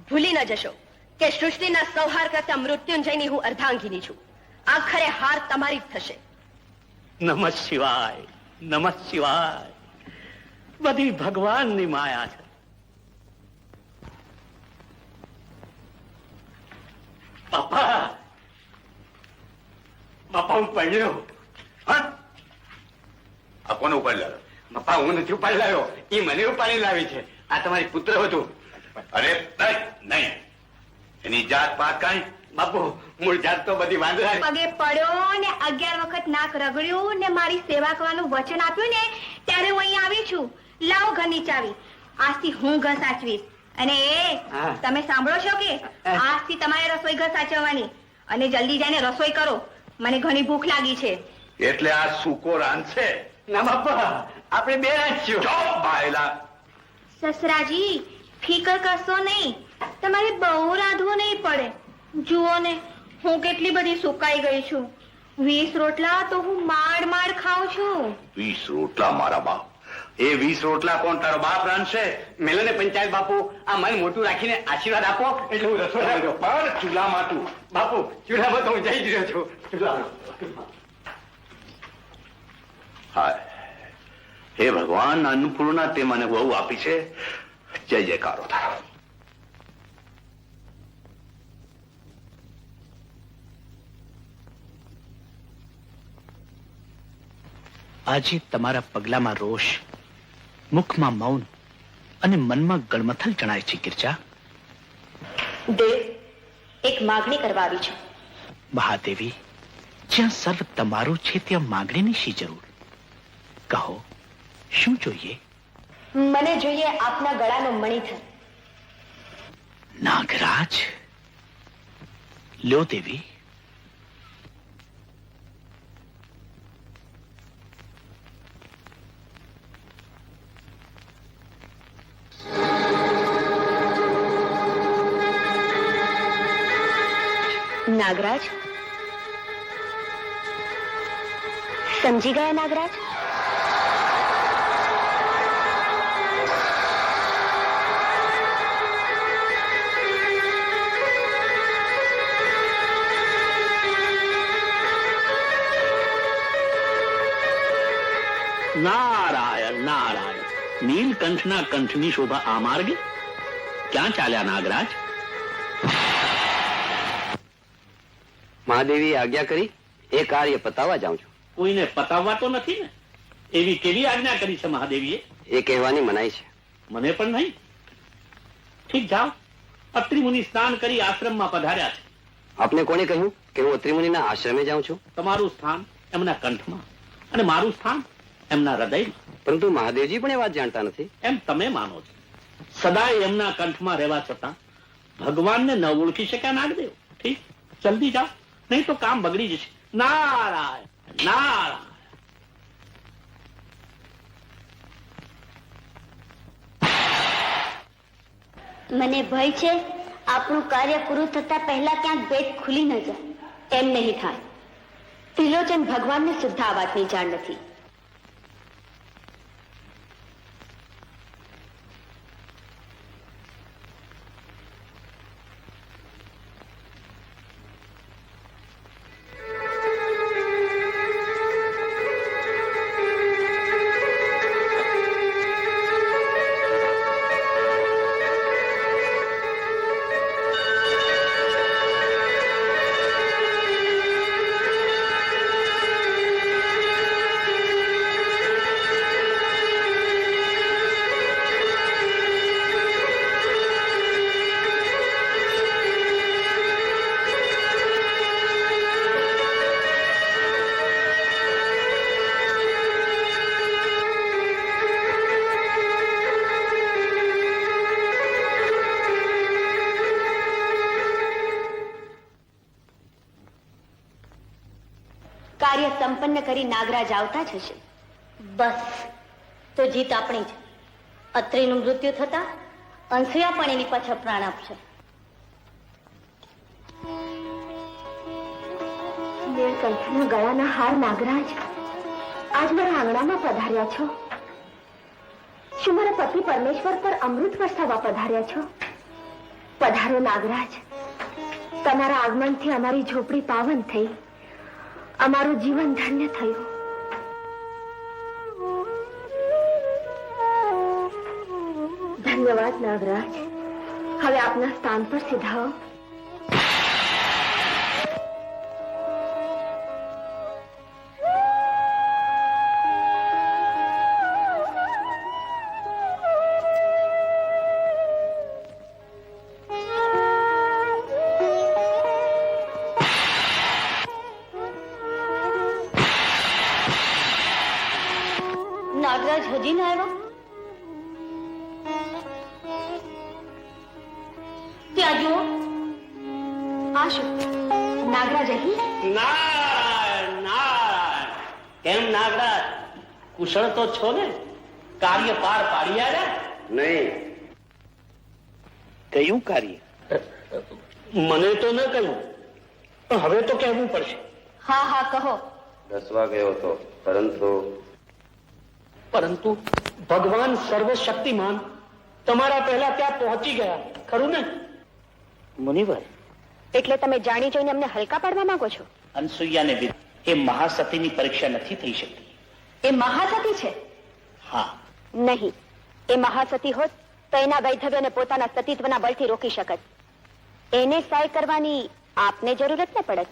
ભૂલી ન જશો કે સૃષ્ટિના સંહાર કરતા મૃત્યુંજયની હું અર્ધાંગીની છું. આખરે હાર તમારી જ થશે. નમઃ શિવાય નમઃ શિવાય. બધી ભગવાનની માયા છે. બાપા બાપા હું પડ્યો. આ કોને ઉપાડી લાવ્યો? બાપા હું નથી ઉપાડી લાવ્યો, એ મને ઉપાડી લાવી છે. આ તમારી પુત્ર હતું. અરે નહીં એની જાત પાત કાંઈ. બાપુ મૂળ જાત તો બધી વાંદરા. પગે પડ્યો ને 11 વખત નાક રગડ્યું ને મારી સેવા કરવાનું વચન આપ્યું ને ત્યારે હું અહીં આવી છું. લાવો ઘરની ચાવી. આજથી હું ઘર સાચવીશ. અને હા. તમે સાંભળો છો કે આજથી તમારે રસોઈ ઘર સાચવવાની. અને જલ્દી જઈને રસોઈ કરો, મને ઘણી ભૂખ લાગી છે. એટલે આ સૂકો રાંધશે? ના બાપા આપણે બે રાખ્યો. ચોપ ભાયલા. સસરાજી ફિકર કરશો નહીં, તમારે બહુ રાંધવું નહીં પડે. જુઓ ને હું કેટલી બધી સુકાઈ ગઈ છું. 20 રોટલા તો હું માડ માડ ખાઉં છું. 20 રોટલા મારા બાપ. એ 20 રોટલા કોણ તારો બાપ રાંધશે? મેલોને પંચાયત બાપુ આ મન મોટું રાખીને આશીર્વાદ આપો એટલે હું રસોઈ લાવ્યો. પણ ચૂલા માટું. બાપુ ચૂલામાં તો હું જઈ જ રહ્યો છું. ચૂલામાં. હાય હે ભગવાન, અન્નપૂર્ણા તે મને બહુ આપી છે. જય જયકારો તારો. આજે તમારા પગલામાં રોષ, મુખમાં મૌન અને મનમાં ગળમથલ જણાય છે. ગિરજા, દેવ, એક માગણી કરવા આવી છું. મહાદેવી, જ્યાં સર્વ તમારું છે ત્યાં માગણીની શી જરૂર? કહો, શું જોઈએ? મને જોઈએ આપના ગળાનો મણિધર. નાગરાજ, લ્યો દેવી. નાગરાજ, સમજી ગયા નાગરાજ? નારાયણ નારાયણ, નીલકંઠના કંઠની શોભા આ માર્ગે ક્યાં ચાલ્યા નાગરાજ? મહાદેવી આજ્ઞા કરી એ કાર્ય પતાવવા જાઉં છું. કોઈને પતાવવા તો નથી ને? એવી કેવી આજ્ઞા કરી છે મહાદેવીએ? એ કહેવાની મનાઈ છે. મને પણ નહીં. ઠીક, જાઓ. અત્રિ મુનિ સ્નાન કરી આશ્રમમાં પધાર્યા છે. આપને કોણે કહ્યું કે હું અત્રિમુનિના આશ્રમે જાઉં છું? તમારું સ્થાન એમના કંઠમાં અને મારું સ્થાન એમના હૃદયમાં. પરંતુ મહાદેવજી પણ એ વાત જાણતા નથી. એમ તમે માનો છો. સદાય એમના કંઠમાં રહેવા છતાં ભગવાનને ન ઓળખી શક્યા નાગદેવ. ઠીક, જલ્દી જાઓ, નહીં તો કામ બગડી જશે. નારાયણ નારાયણ. મને ભય છે આપણું કાર્ય પૂરું થતા પહેલા ક્યાંક ભેટ ખુલી ન જાય. એમ નહીં થાય. ત્રિલોચન ભગવાનને સુદ્ધા આ વાતની જાણ નથી. કાર્ય સંપન્ન કરી નાગરાજ આવતા જ હશે. બસ, તો જીત આપણી જ. અત્રિનું મૃત્યુ થતા અંસુયા પણ એની પાછળ પ્રાણ આપશે. નીલકંઠના ગળાના હાર નાગરાજ, આજ મારા આંગણામાં પધાર્યા છો. શું મારા પતિ પરમેશ્વર પર અમૃત વરસાવવા પધાર્યા છો? પધારો નાગરાજ. તમારા આગમનથી અમારી ઝોપડી પાવન થઈ, અમારું જીવન ધન્ય થયું. ધન્યવાદ નાગરાજ. હવે આપના સ્થાન પર સિધાઓ. નાગરાજ હજી ના આવ્યો? ત્યાં જુઓ. આ શું? નાગરાજ અહીં? નારાયણ નારાયણ. કેમ નાગરાજ, કુશળ તો છો ને? કાર્ય પાર પાડી આવ્યા? નહીં. કયું કાર્ય? મને તો ન કહ્યું, પણ હવે તો કહેવું પડશે. હા હા, કહો. દસવા ગયો હતો, પરંતુ ભગવાન સર્વશક્તિમાન તમારા પહેલા ત્યાં પહોંચી ગયા, ખરું ને? મુનિવર, એટલે તમે જાણી જોઈને અમને હલકા પાડવા માંગો છો? અનસુયાને વિરુદ્ધ એ મહાસતીની પરીક્ષા નથી થઈ શકતી. એ મહાસતી છે? હા. નહીં, એ મહાસતી હોત તો એના વૈધવ્યને પોતાના સતીત્વના બળથી રોકી શકત. એને સહાય કરવાની આપને જરૂરત ન પડત.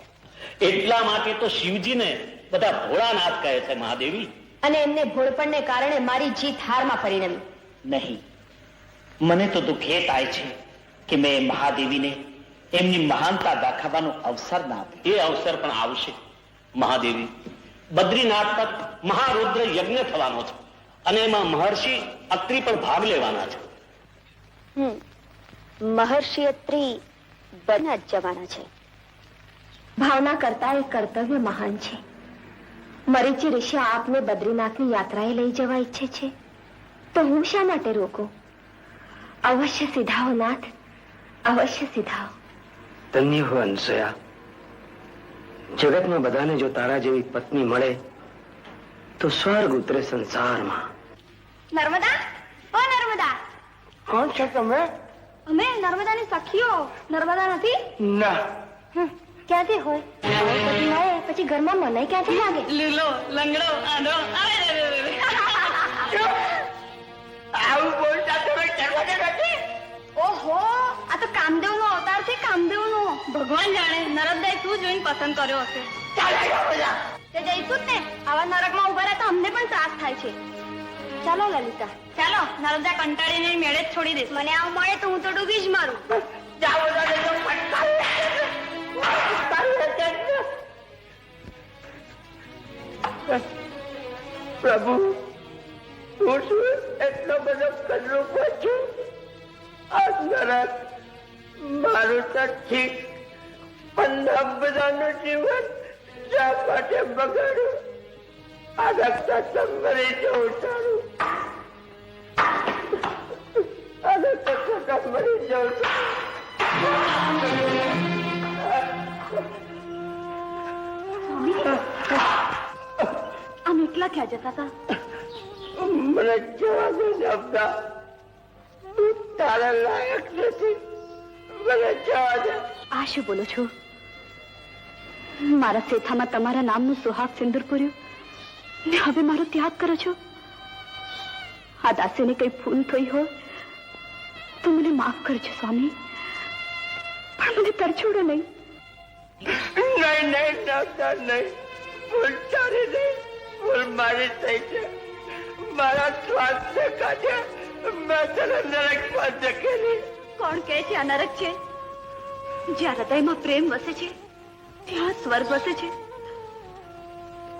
એટલા માટે તો શિવજીને બધા ભોળાનાથ કહે છે મહાદેવી. અને એમને ભોળપણને કારણે મારી જીત હારમાં પરિણમી. નહીં, મને તો દુઃખ એ થાય છે કે મેં મહાદેવીને એમની મહાનતા દાખવવાનો અવસર ના આપ્યો. એ અવસર પણ આવશે મહાદેવી. બદ્રીનાથ પર મહારુદ્ર યજ્ઞ થવાનો છે અને એમાં મહર્ષિ અત્રિ પણ ભાગ લેવાના છે. મહર્ષિ અત્રિ બના જ જવાના છે. ભાવના કરતા એ કર્તવ્ય મહાન છે. મરીચી ઋષિ આપને બદ્રીનાથની યાત્રાએ લઈ જવા ઈચ્છે છે, તો હું શા માટે રોકું? અવશ્ય સિધાઓ નાથ, અવશ્ય સિધાઓ. ધન્ય હો અંસયા. જગતમાં બધાને જો તારા જેવી પત્ની મળે તો સ્વર્ગ ઉતરે સંસારમાં. નર્મદા, ઓ નર્મદા. કોણ છે તમે? અમે નર્મદાની સખીઓ. નર્મદા નથી? ના. ક્યાંથી હોય? પછી મળે પછી ઘરમાં મને ક્યાંથી લાગે? લીલો લંગડો આંધળો. આવું બોલતા તમે કરવા નથી. ઓહો, આ તો કામદેવનો અવતાર છે, કામદેવનો. ભગવાન જાણે નરકદાય શું જોઈને પસંદ કર્યો હશે. ચાલો બધા. તે જઈશું જ ને. આવા નરકમાં ઉભા રહે તો અમને પણ ત્રાસ થાય છે. ચાલો લલિતા, ચાલો. નર્મદા કંટાળીને મેળે જ છોડી દઈશ. મને આવું મળે તો હું તો ડૂબી જ મારું. જાઓ દાદા તો પ્રભુ, હું શું એટલો બધો કદરૂપ છું? આ નરક મારું તો ઠીક, પણ બધાનું જીવન શા માટે બગાડું? આ રક્ત મરી જવું સારું. આ રક્ત મરી જવું આમ એકલા ક્યાં જતા હતા? મને જવા દે નફતા. તું તારા લાયક નથી. મને જવા દે. આ શું બોલો છો? મારા સેથામાં તમારા નામનું સુહાગ સિંદૂર પૂર્યું ને હવે મારો ત્યાગ કરો છો? આ દાસીને કઈ ભૂલ થઈ હોય તો મને માફ કરજો સ્વામી, પણ મને તરછોડો નહીં. નહીં નહીં નફતા નહીં. ભૂલ તારી નહીં, ભૂલ મારી થઈ છે. મારા સ્વાસ્થ્ય કાઢ્યા મેં તને નરકમાં ધકેલી. કોણ કહે છે આ નરક છે? જ્યાં હૃદયમાં પ્રેમ વસે છે ત્યાં સ્વર્ગ વસે છે.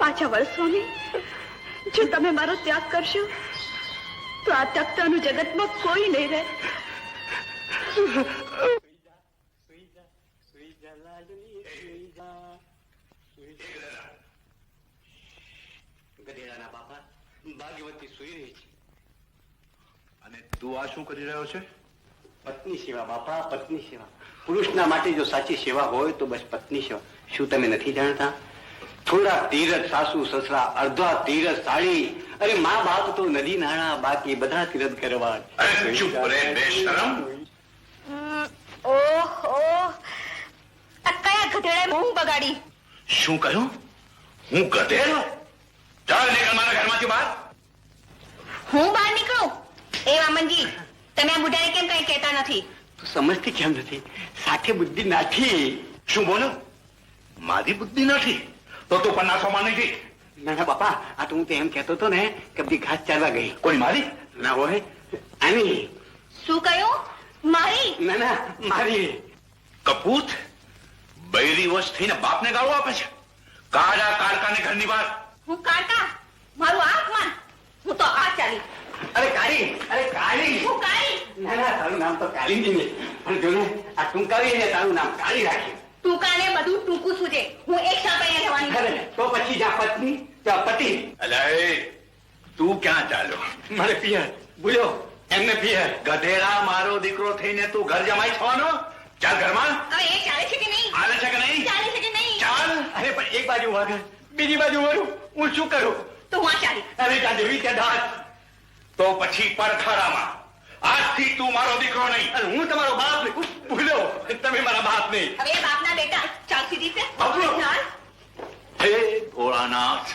પાછા વળ સ્વામી. જો તમે મારો ત્યાગ કરશો તો આ તખ્તાનું જગતમાં કોઈ નહીં રહે. ગધેડાના બાપા, ભાગ્યવતી સૂઈ રહી છે. અને તું આ શું કરી રહ્યો છે? પત્ની સેવા બાપા, પત્ની સેવા. પુરુષના માટે જો સાચી સેવા હોય તો બસ પત્ની સેવા. શું તમે નથી જાણતા? થોડા તીરથ સાસુ સસરા, અડધા તીરથ સાડી. અરે મા બાપ તો નદી નાણા, બાકી બધા તીરથ કરવા. અરે ચૂપ રે બેશરમ. ઓહો, આ કયા ગધેડાએ ઊંઘ બગાડી? શું કહ્યું? હું ગધેડો? ચાલ નીકળ મારા ઘરમાંથી બહાર. હું બહાર નીકળું? એ વામનજી, તમે આ બુઢાને કેમ કઈ કહેતા નથી? તું સમજતી કેમ નથી? સાથે બુદ્ધિ નાથી. શું બોલો? મારી બુદ્ધિ નથી તો તું પન્નાસોમાં નથી. ના ના બાપા, આ તો હું તો એમ કહેતો હતો ને કે બધી ઘાસ ચાલવા ગઈ. કોઈ મારી? ના હોય આની. શું કહ્યું? મારી? ના ના મારી. કપૂત બૈરી વશ થઈને બાપને ગાળો આપે છે. કાળા કાળકાને ઘરની બહાર. હું કાકા? મારું આંખ માન. હું તો આ ચાલી. અરે કાળી, અરે કાળી. હું કાળી? ના ના તારું નામ તો કાળી નહીં, પણ જો ને આ ટૂંકાવીને તારું નામ કાળી રાખ્યું. ટૂંકાને બધું ટૂંકું સૂજે. હું એક સાંભળીને જવાની અરે તો પછી જ્યાં પત્ની ત્યાં પતિ. અલે તું ક્યાં ચાલ્યો? મારે પિયર બોલ્યો એમને પિયર. ગધેડા, મારો દીકરો થઈને તું ઘર જમાઈ થવાનો? ચાલ ઘરમાં. હવે એ ચાલે છે કે નહીં? હાલે છે કે નહીં? ચાલે છે કે નહીં? ચાલ. અરે પણ એક બાજુ વાગર, બીજી બાજુ વળું, હું શું કરું? તો હું આ ચાલી. અરે ત્યાં જેવી ત્યાં દાંત. તો પછી પડખરામાં. આજથી તું મારો દીકરો નહીં. અરે હું તમારો બાપ નહીં. ભૂલ્યો તમે મારા બાપ નહીં. હવે એ બાપના બેટા ચાલ સીધી છે. બાપુ. ચાલ. હે ભોળાનાથ.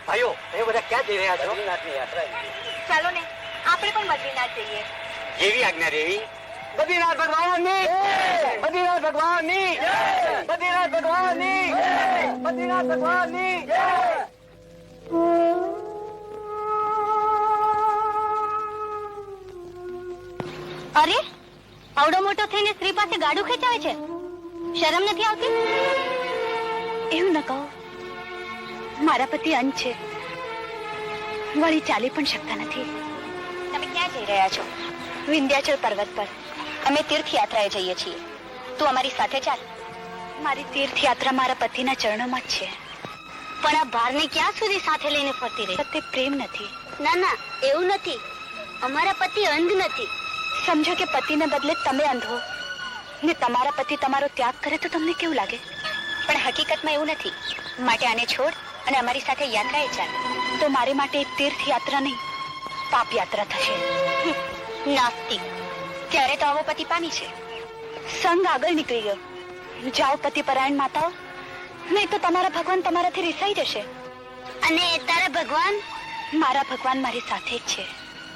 ભાઈઓ એ બધા ક્યાં જઈ રહ્યા છો? ચાલો ને આપણે પણ બદ્રીનાથ જઈએ. જેવી આજ્ઞા દેવી. બદ્રીનાથ ભગવાનની, બદ્રીનાથ ભગવાનની, બદ્રીનાથ ભગવાનની, બદ્રીનાથ ભગવાનની. અરે, આવડો મોટો થઈને સ્ત્રી પાસે ગાડું ખેંચાવે છે. શરમ નથી આવતી? એવું ન કહો. મારા પતિ અંધ છે, વળી ચાલી પણ શકતા નથી. તમે ક્યાં જઈ રહ્યા છો? વિંધ્યાચલ પર્વત પર. અમે તીર્થયાત્રાએ જઈએ છીએ. તું અમારી સાથે ચાલ. મારી તીર્થયાત્રા મારા પતિના ચરણોમાં જ છે. પણ આ ભારને ક્યાં સુધી સાથે લઈને ફરતી રહી? તે પ્રેમ નથી. ના ના, એવું નથી. અમારા પતિ અંધ નથી. સમજો કે પતિને બદલે તમે અંધ હો ને તમારા પતિ તમારો ત્યાગ કરે તો તમને કેવું લાગે? પણ હકીકતમાં એવું નથી. માટે આને છોડ અને અમારી સાથે યાત્રાએ ચાલ. તો મારે માટે તીર્થ યાત્રા નહીં, પાપ યાત્રા થશે. નાસ્તિક, ત્યારે તો આવો પતિ પામી છે. સંગ આગળ નીકળી ગયો. જાઓ પતિપરાયણ માતાઓ, નહીં તો તમારા ભગવાન તમારાથી રિસાઈ જશે. અને તારા ભગવાન? મારા ભગવાન મારી સાથે જ છે.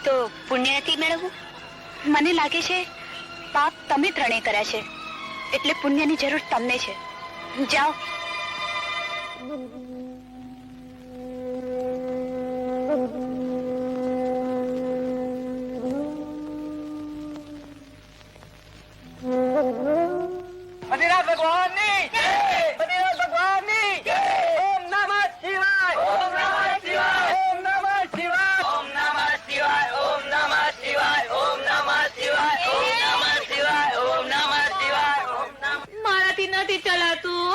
તો પુણ્ય નથી મેળવવું? મને લાગે છે પાપ તમે ત્રણે કર્યા છે, એટલે પુણ્યની જરૂર તમને છે. જાઓ. બદ્રીનાથ ભગવાનની જય! બદ્રીનાથ ભગવાનની જય! ઓમ નમઃ શિવાય! ઓમ નમઃ શિવાય! ઓમ નમઃ શિવાય! ઓમ નમઃ શિવાય! ઓમ નમઃ શિવાય! ઓમ નમઃ શિવાય! ઓમ નમઃ શિવાય! ઓમ નમઃ શિવાય! ઓમ નમઃ. મારાથી નથી ચલાતું.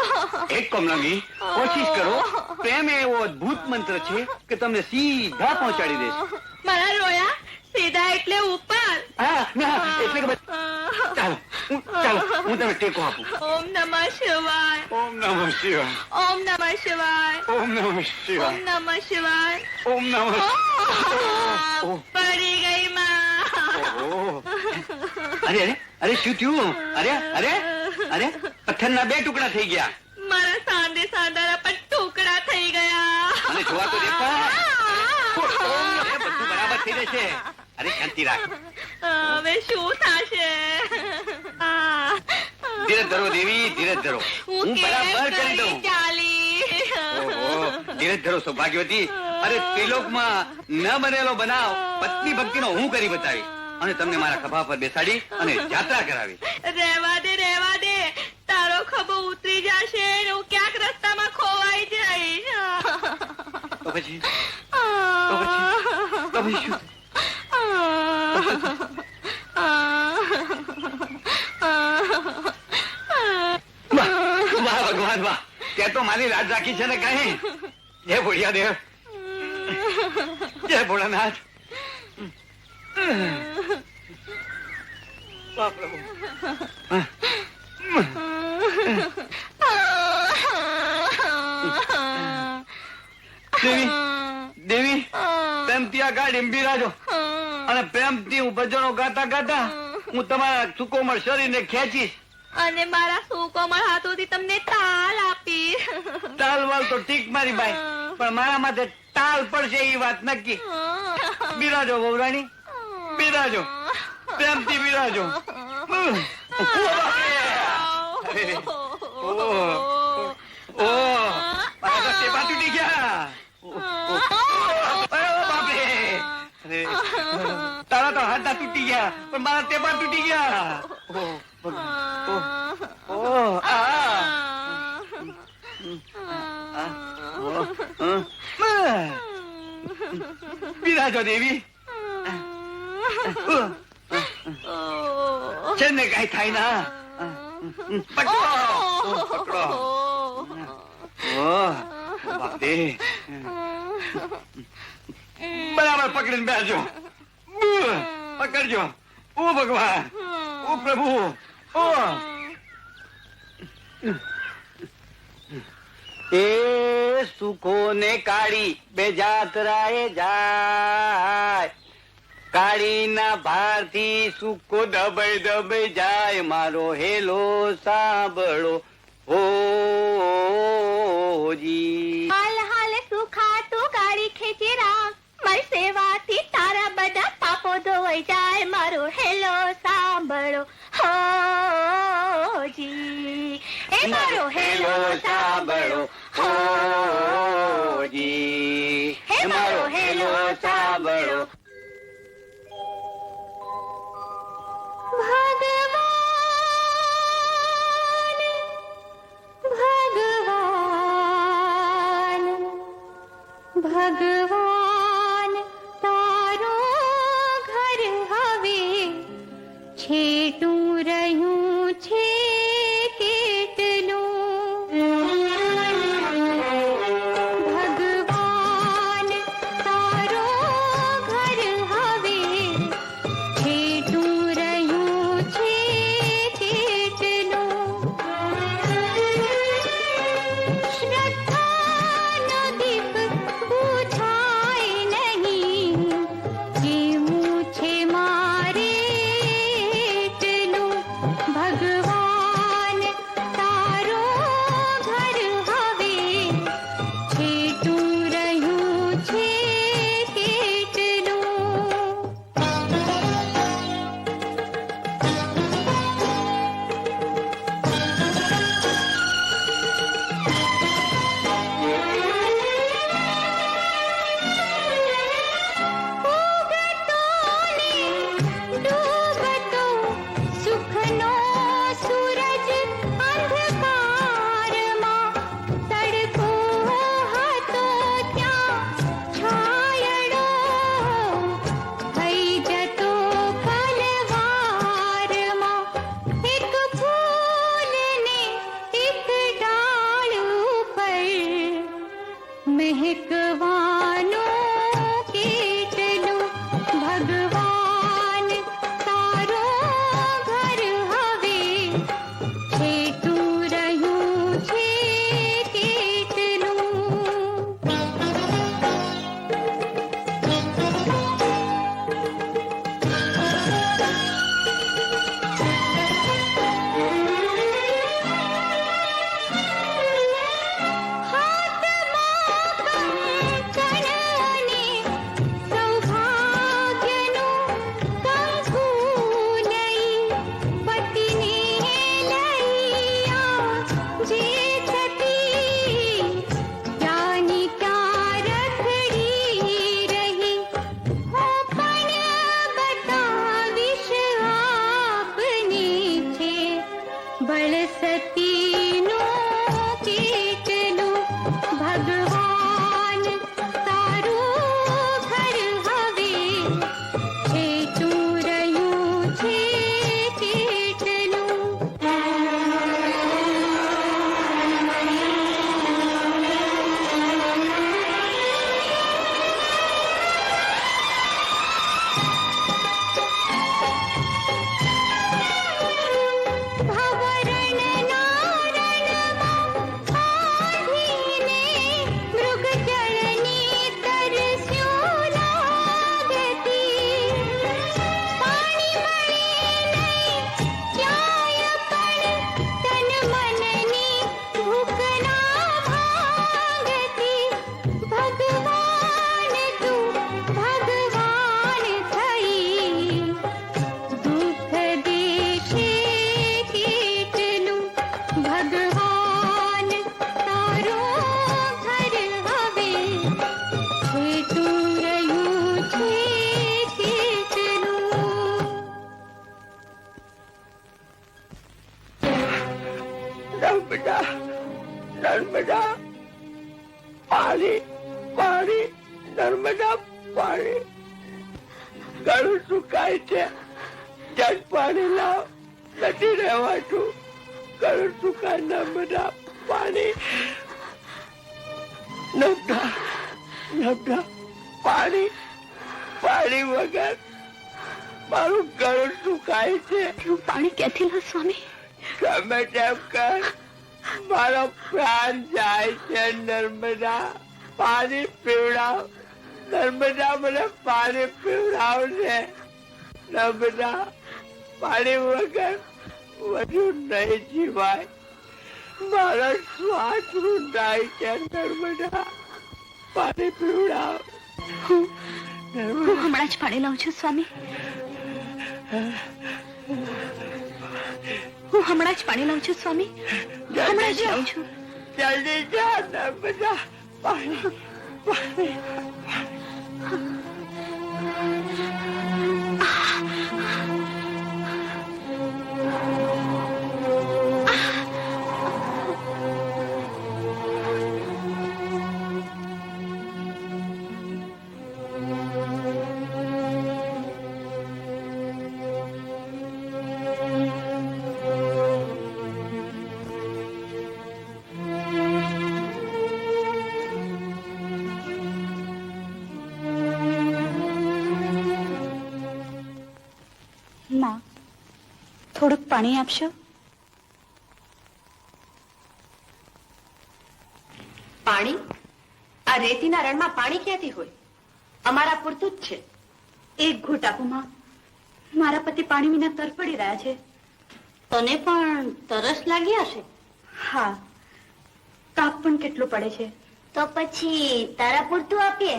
એક કમલાંગી, કોશિશ કરો. પ્રેમ એ એવો અદ્ભુત મંત્ર છે કે તમને સીધા પહોંચાડી દેશે. મારા રોયા સીધા એટલે ઉપર. હા, ના, એટલે કે ચાલો ચાલો, હું તમને ટેકો આપું. ઓમ નમઃ શિવાય. ઓમ નમઃ શિવાય. ઓમ નમઃ શિવાય. ઓમ નમઃ ઓમ શિવાય. નમઃ શિવાય. ઓમ નમઃ. ઓહ. પડી ગઈ માં. ઓહ. અરે અરે અરે, શું થયું? અરે અરે અરે, પથ્થરના 2 ટુકડા થઈ ગયા. મારા સાંદે સાંદારા પર ટુકડા થઈ ગયા. અને જોવા તો દેતા. બધું બરાબર થઈ જશે. અરે શાંતિ રાખ. હવે શું થશે? ધીરજ ધરો દેવી, ધીરજ ધરો. હું બરાબર કરી દઉં. ઓહો, ધીરજ ધરો સૌભાગ્યવતી. અરે ત્રિલોકમાં ન બનેલો બનાવ પત્ની ભક્તિનો હું કરી બતાવી અને તમને મારા ખભા પર બેસાડી અને યાત્રા કરાવી. રહેવા દે. તારો ખભો ઉતરી જશે ને હું ક્યાંક રસ્તામાં ખોવાઈ જઈશ. તો પછી શું? વાહ ભગવાન વાહ, તે તો મારી રાજ રાખી છે ને કઈ. જય ભોળિયા દેવ, જય ભોળાનાથ. વાહ પ્રભુ. દેવી પ્રેમથી આ ગાડી બિરાજો અને પ્રેમથી હું ભજનો ગાતા ગાતા હું તમારા સુકોમળ શરીરને ખેંચીશ અને મારા સુકોમળ હાથોથી તમને તાલ આપી. તાલ વાલ તો ઠીક મારી બાઈ, પણ મારા માથે તાલ પડશે એ વાત નક્કી. બિરાજો વહુરાણી, બિરાજો, પ્રેમથી બિરાજો. મારા ટેપા તૂટી ગયા. તારા તો હાથ તૂટી ગયા, પણ મારા ટેપા તૂટી ગયા. બિરાજો દેવી. છે ને કઈ થાય ના. પકડો. બાપે બરાબર પકડીને બેસજો. પકડજો. ઓ ભગવાન, ઓ પ્રભુ. એ સુખો ને કાળી બે જાતરાએ જાય. કાળી ના ભાર થી સુખો દબાઈ જાય. મારો હેલો સાંભળો હોજી. હાલ સુખા તું ગાડી ખેંચી રાખ. મારી સેવાથી તારા બધા પાપો ધોવાઈ જાય. મારો હેલો સાંભળો હોજી. એ મારો હેલો સાંભળો હોજી. હે મારો હેલો સાંભળો. ભગવાન તારો ઘર હવે છેટું રહ્યું છે કેટલું. ભગવાન તારો ઘર હવે છેટું રહ્યું છે કેટલું. ભગવાન તારો ઘર હવે છેટું રહ્યું છે કેટલું. ડૂબતો સુખનો સૂરજ અંધકારમાં તડકો હતો ત્યાં છાયડો થઈ જતો પલવારમાં એક ફૂલને એક ડાળ ઉપર મહેકવાનો કેટલું. ભગવાન તારો ઘર હવે છેટું રહ્યું છે કેટલું. બળસતીનો કેટલું. ભગવાન તારું ઘર હવે છેટું રહ્યું છે કેટલું. ભગવાન તારો ઘર હવે છેટું રહ્યું છે કેટલું. નર્મદા નર્મદા પાણી પાણી નર્મદા પાણી ગળું સુકાય છે. જગ પાણી લાવ, નથી રહેવાતું. ગળું સુકાય નર્મદા પાણી. નર્મદા નર્મદા પાણી પાણી વગર મારું ગળું સુકાય છે. હું પાણી ક્યાંથી લો સ્વામી? ગમે તેમ કર, મારો પ્રાણ જાય છે. નર્મદા પાણી પીવડાવ. નર્મદા મને પાણી પીવડાવજે. નર્મદા પાણી વગર વધુ નહીં જીવાય. મારો શ્વાસ રૂંધાય છે. નર્મદા પાણી પીવડાવ. હું હમણાં જ પાણી લાવું છું સ્વામી. હું હમણાં જ પાણી લાવું છું સ્વામી. હમણાં જ લાવું છું. જલ્દી જા નર્મદા. પાણી પાણી. માં, થોડુંક પાણી આપશો? પાણી? આ રેતીના રણમાં પાણી ક્યાંથી હોય? અમારા પૂરતું જ છે. એક ઘૂંટ આપો માં. મારા પતિ પાણી વિના તરફડી રહ્યા છે. તને પણ તરસ લાગી હશે. હા, તાપ પણ કેટલો પડે છે. તો પછી તારા પૂરતું આપીએ.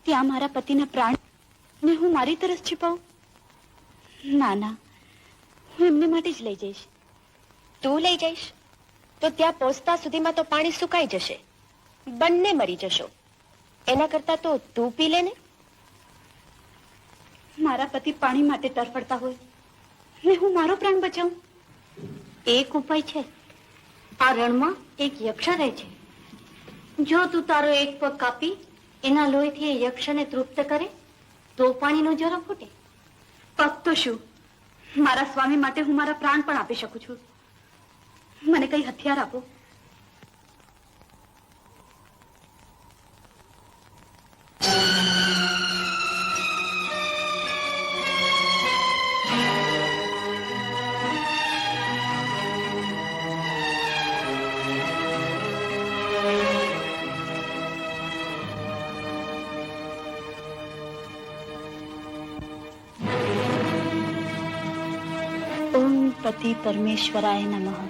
ત્યાં મારા પતિના પ્રાણ ને હું મારી તરસ छिपाऊं? ના ના, હું એમને માટે જ લઈ જઈશ. તું લઈ જઈશ તો ત્યાં પહોંચતા સુધીમાં તો પાણી સુકાઈ જશે, બંને મરી જશો. એના કરતા તો તું પી લે ને. મારા પતિ પાણી માટે તરફડતા હોય ને હું મારો પ્રાણ બચાવું. એક ઉપાય છે. આ રણમાં એક યક્ષ રહે છે. જો તું તારો એક પગ કાપી એના લોહીથી એ યક્ષને તૃપ્ત કરે તો પાણીનો જરો ફૂટે. પગ તો શું, મારા સ્વામી માટે હું મારા પ્રાણ પણ આપી શકું છું. મને કઈ હથિયાર આપો. ઓમ પતિ પરમેશ્વરાય નમઃ.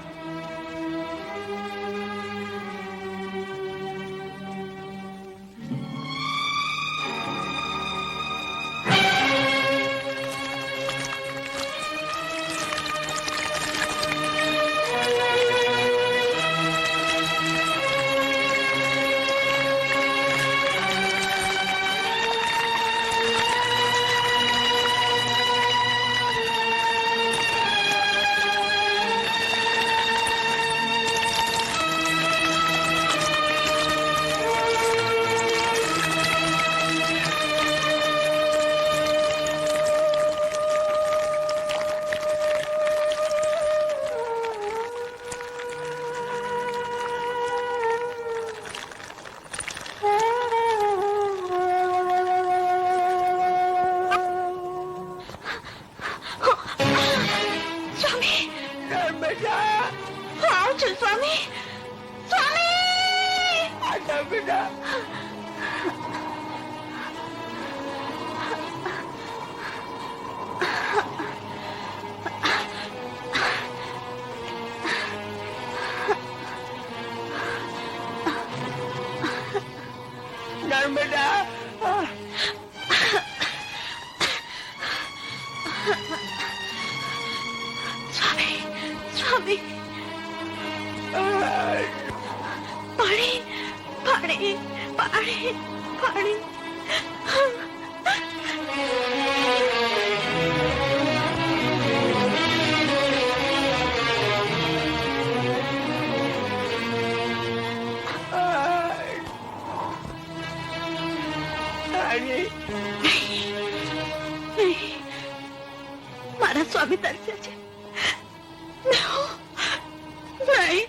મારા સ્વામી તરસે છે. નહીં,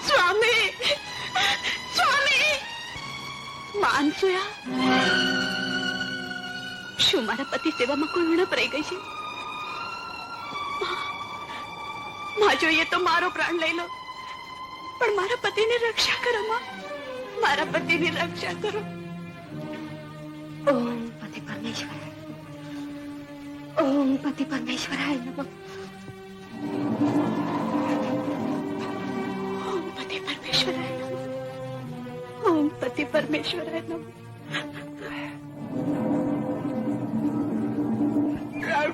સ્વામી, સ્વામી. માનસુયા, શું મારા પતિ સેવામાં કોઈ ઉણપ રહી ગઈ છે? માં જોઈએ તો મારો પ્રાણ લઈ લો, પણ મારા પતિની રક્ષા કરો માં, મારા પતિની રક્ષા કરો. ઓમ પતિ પરમેશ્વરાય, ઓમ પતિ પરમેશ્વરાય નમઃ. ઓમ પતિ પરમેશ્વરાય નમઃ, ઓમ પતિ પરમેશ્વરાય નમઃ.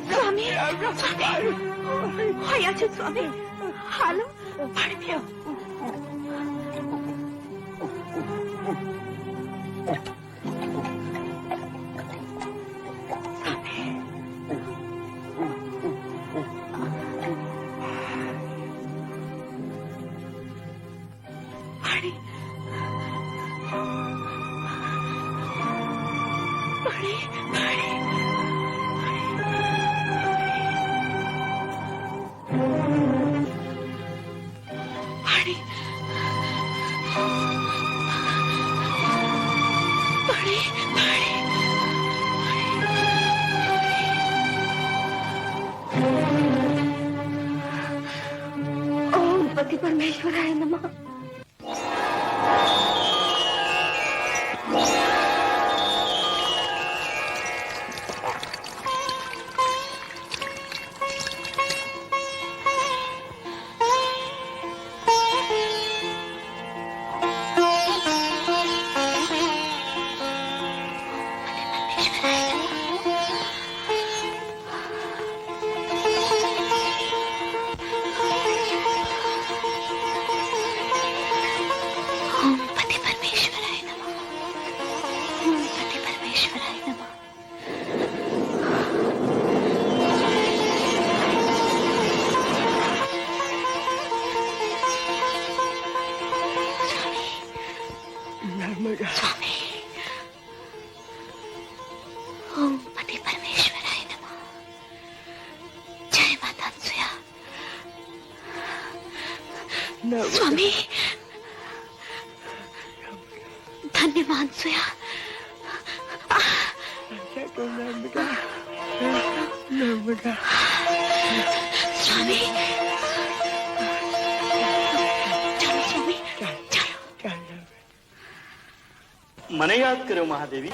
સ્વામી, સ્વામી, હોયા છે સ્વામી. હાલો, પાણી પીઓ. પતિ પરમેશ્વરાય નમઃ. સ્વામી ધન્યવાદ સુયા સ્વામી ચાલો સ્વામી ચાલો. મને યાદ કર્યો મહાદેવી.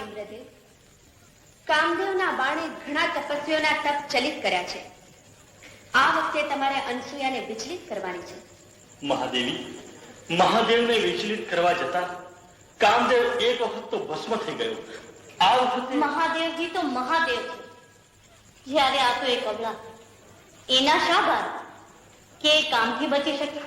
કામદેવના બાણે ઘણા તપસ્વીઓના તપ ચલિત કર્યા છે. આ વખતે તમારે અનસૂયાને વિચલિત કરવાની છે. મહાદેવી, મહાદેવને વિચલિત કરવા જતા કામદેવ એક વખત તો ભસ્મ થઈ ગયો. આ વખતે મહાદેવજી તો મહાદેવ છે, જ્યારે આ તો એક અબલા. એના શા બાર કે એ કામથી બચી શકે?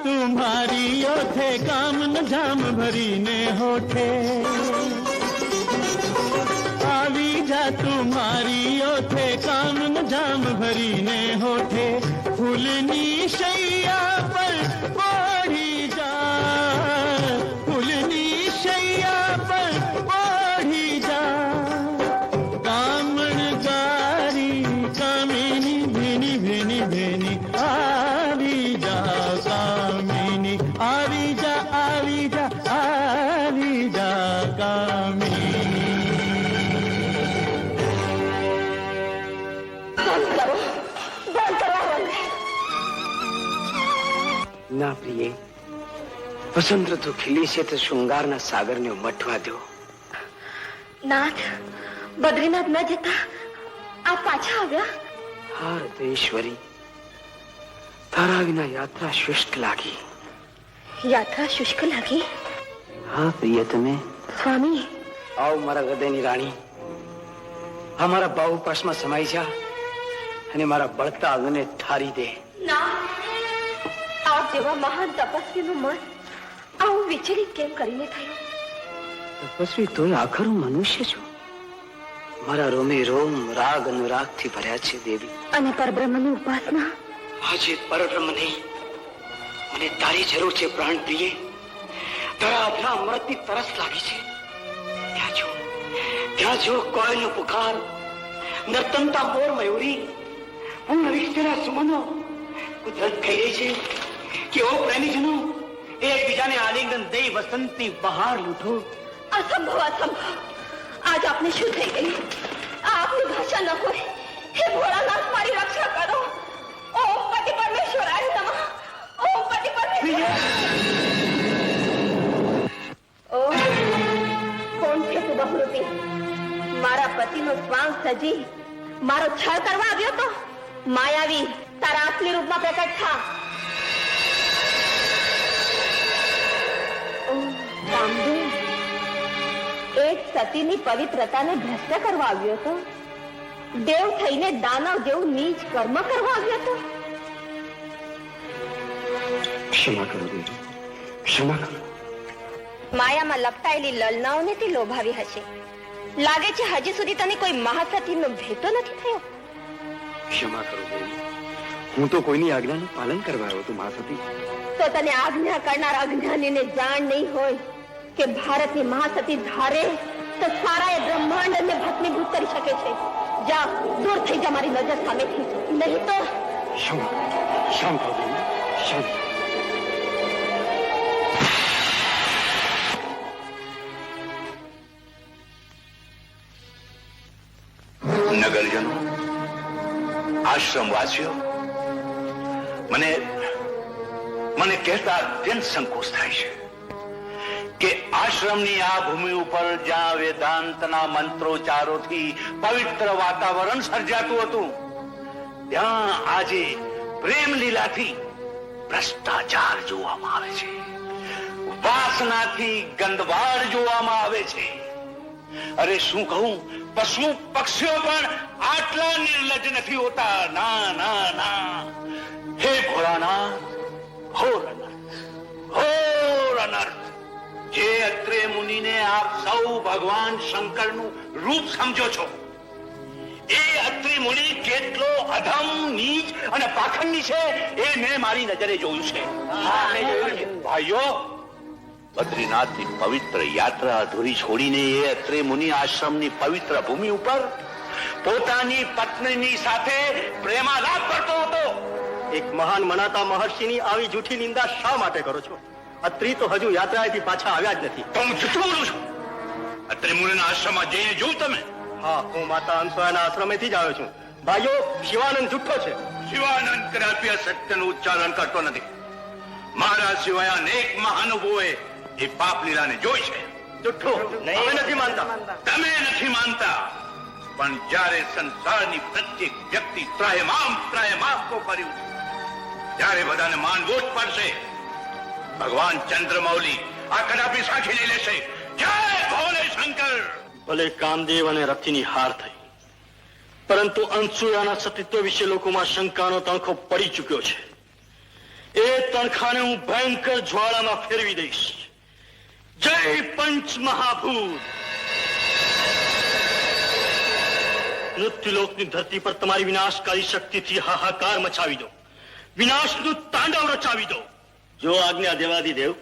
તું મારી ઓથે કામ ન જામ ભરીને હોઠે આવી જા તું મારી ઓથે કામ ન જામ ભરીને હોઠે ફૂલની શૈયા પર ઓઢી જા ફૂલની શૈયા પર ઓઢી જા કામણ ગારી કામિની ભેની ભેની ભેની આવી જા કામિની આવી જા આવી જા આવી જા કામિની ના પ્રિય, વસંત ઋતુ ખીલી છે તો શૃંગારના સાગરને ઉમટવા દો. નાથ, બદ્રીનાથ ન જતા આ પાછા આવ્યા? હા હૃદયેશ્વરી, તારા વિના યાત્રા શુષ્ક લાગી. યાત્રા શુષ્ક લાગી? હા પ્રિય, તમે સ્વામી. આવ મારા હૃદયની રાણી, આ મારા બાહુ પાસમાં સમાઈ જા અને મારા બળતા અંગને ઠારી દે. ના, આપ જેવા મહાન તપસ્વીનું મન આવું વિચલિત કેમ કરીને થયું? તપસ્વી તોય આખર હું મનુષ્ય છું. મારા રોમે રોમ રાગ અનુરાગ થી ભર્યા છે દેવી. અને પરબ્રહ્મની ઉપાસના? આજે પરબ્રહ્મ નહીં, મને તારી જરૂર છે પ્રાણ પ્રિય. તારા અભરા અમૃતની તરસ લાગી છે. ત્યાં જો કોયલનો પુકાર, નર્તનતા મોર મયુરી, હું નવીસના સુમનો કુદરત કહી રહી છે કે ઓ પ્રેમીજનો, એકબીજાને આલિંગન દઈ વસંતની બહાર લૂંટો. અસંભવ, અસંભવ. આજ આપને શું થઈ ગયું? આ આપની ભાષા ન હોય. હે ભોળાનાથ, મારી રક્ષા કરો. ઓમ પતિ પરમેશ્વરાય નમઃ. ઓમ પતિ પરમેશ્વર. ઓ કોણ છે તું બહુરૂપી? મારા પતિનો સ્વાંગ સજી મારો છળ કરવા આવ્યો તો? માયાવી, તારા અસલી રૂપમાં પ્રકટ થા. રામદેવ, એક સતીની પવિત્રતાને ભ્રષ્ટ કરવા આવ્યો હતો. દેવ થઈને દાનવ જેવું નીચ કર્મ કરવા આવ્યો હતો. ક્ષમા કરો દેવી, ક્ષમા કરો. માયામાં લપટાયેલી લલનાઓને તે લોભાવી હશે. લાગે છે હજી સુધી તને કોઈ મહાસતીનો ભેટો નથી થયો. ક્ષમા કરો દેવી, હું તો કોઈની આજ્ઞાનું પાલન કરવા આવ્યો હતો મહાસતી. તો તને આજ્ઞા કરનાર અજ્ઞાનીને જાણ નહીં હોય કે ભારતની મહાસતી ધારે તો સારાએ બ્રહ્માંડને ભસ્મીભૂત કરી શકે છે. જા, દૂર થઈ જા મારી નજર સામેથી, નહીં તો. શાંત હો દેવી, શાંત. નગરજનો, આશ્રમવાસીઓ, મને કહેતા અત્યંત સંકોચ થાય છે કે આશ્રમની આ ભૂમિ ઉપર જ્યાં વેદાંતના મંત્રોચ્ચારોથી પવિત્ર વાતાવરણ સર્જાતું હતું, ત્યાં આજે પ્રેમ લીલાથી ભ્રષ્ટાચાર જોવામાં આવે છે, વાસનાથી ગંદવાડ જોવામાં આવે છે. અરે શું કહું, પશુ પક્ષીઓ પણ આટલા નિર્લજ્જ નથી હોતા. ના ના ના, હે ભોળાનાથ, ઘોર અનર્થ, ઘોર અનર્થ. જે અત્રે મુનિને આપ સૌ ભગવાન શંકરનું રૂપ સમજો છો, એ અત્રિ મુનિ કેટલો અધમ, નીચ અને પાખંડી છે એ મેં મારી નજરે જોયું છે. ભાઈઓ, બદ્રીનાથની પવિત્ર યાત્રા અધૂરી છોડીને એ અત્રે મુનિ આશ્રમની પવિત્ર ભૂમિ ઉપર પોતાની પત્નીની સાથે પ્રેમાલાપ કરતો હતો. એક મહાન મનાતા મહર્ષિની આવી જૂઠી નિંદા શા માટે કરો છો? અત્રિ તો હજુ યાત્રાએથી પાછા આવ્યા જ નથી. તો હું જૂઠું બોલું છું? અત્રે મુનિના આશ્રમમાં જઈને જોયું તમે? હા, હું માતા અનસૂયાના આશ્રમેથી જ આવ્યો છું. ભાઈઓ, શિવાનંદ જુઠ્ઠો છે. શિવાનંદ કદાપી સત્યનું ઉચ્ચારણ કરતો નથી. મારા સિવાય અનેક મહાનુભાવોએ એ પાપ લીલાને જોઈ છે. જુઠ્ઠો, અમે નથી માનતા. તમે નથી માનતા, પણ જ્યારે સંસારની પ્રત્યેક વ્યક્તિ ત્રાયમામ તો કર્યું છે, ત્યારે બધાને માનવું જ પડશે. ભગવાન ચંદ્રમૌલી આ કદાપી સાખી લઈ લેશે. જય ભોલે શંકર. ભલે કામદેવ અને રથીની હાર થઈ, પરંતુ અનસૂયાના સતીત્વ વિશે લોકોમાં શંકાનો તણખો પડી ચૂક્યો છે. એ તણખાને હું ભયંકર જ્વાળામાં ફેરવી દઈશ. જય પંચ મહાભૂત. મૃત્યુલોકની ધરતી પર તમારી વિનાશકારી શક્તિથી હાહાકાર મચાવી દો. વિનાશનું તાંડવ રચાવી દો. જો આજ્ઞા દેવાધિદેવ.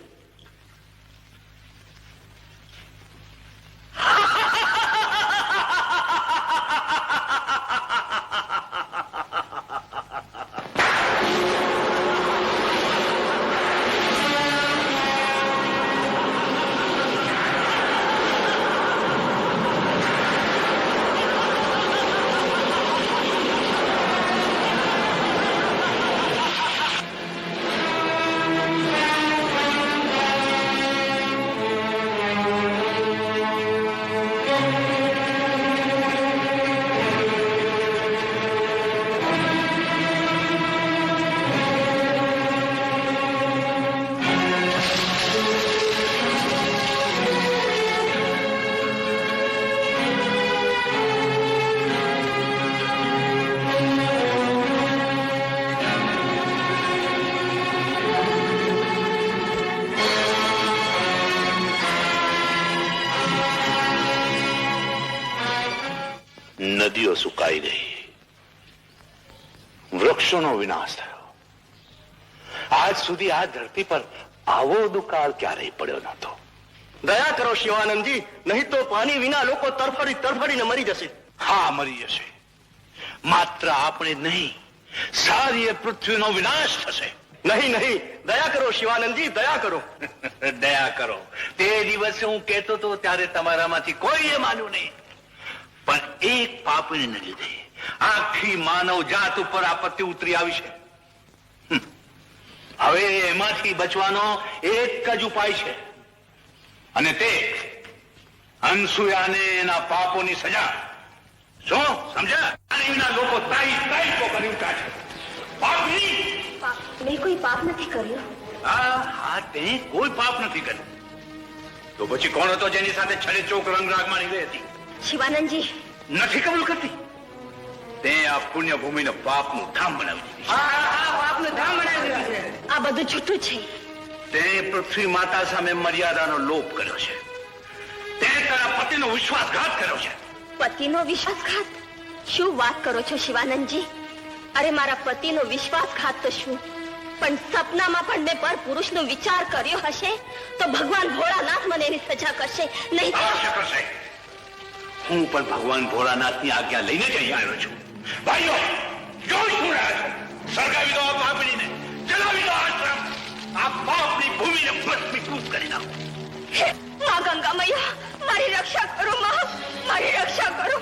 નદીઓ સુકાઈ ગઈ, વૃક્ષોનો વિનાશ થયો. આજ સુધી આ ધરતી પર આવો દુકાળ ક્યારેય પડ્યો નહોતો. દયા કરો શિવાનંદજી, નહીં તો પાણી વિના લોકો તરફડી તરફડીને મરી જશે. હા, મરી જશે. માત્ર આપણે જ નહીં, સારી પૃથ્વીનો વિનાશ થશે. નહીં નહીં, દયા કરો શિવાનંદજી, દયા કરો. દયા કરો. તે દિવસે હું કહેતો હતો ત્યારે તમારામાંથી કોઈએ માન્યું નહીં. પણ એક પાપને લીધે આખી માનવ જાત ઉપર આપત્તિ ઉતરી આવી છે. હવે એમાંથી બચવાનો એક જ ઉપાય છે, અને તે અનસુયાને એના પાપોની સજા. શું સમજ્યા? એના લોકો તારીફો કરી ઉઠા છે. પાપની મેં કોઈ પાપ નથી કર્યું. હા, તે કોઈ પાપ નથી કર્યું. તો પછી કોણ હતો જેની સાથે છડે ચોક રંગરાગમાં નીકળી હતી? શિવાનંદજી, નથી કબૂલ કરતી? તે આ પુણ્યભૂમિને પાપનું ધામ બનાવી દીધી. આ બધું જૂઠું છે. તે પૃથ્વી માતા સામે મર્યાદાનો લોપ કર્યો છે. તે તારા પતિનો વિશ્વાસઘાત કર્યો છે. પતિનો વિશ્વાસઘાત? શું વાત કરો છો શિવાનંદજી? અરે મારા પતિનો વિશ્વાસઘાત તો શું, પણ સપનામાં પણ મેં પર પુરુષનો વિચાર કર્યો હશે તો ભગવાન ભોળાનાથ મને એની સજા કરશે. નહીં અવશ્ય કરશે. હું પણ ભગવાન ભોળાનાથની આજ્ઞા લઈને જ અહીં આવ્યો છું. ભાઈઓ, જોઈ શું રહ્યા છો? સળગાવી દો આ પાપડીને, જલાવી દો આશ્રમ. આ પાપની ભૂમિને ભસ્મીભૂત કરી નાખો. માં ગંગા મૈયા, મારી રક્ષા કરો માં, મારી રક્ષા કરો.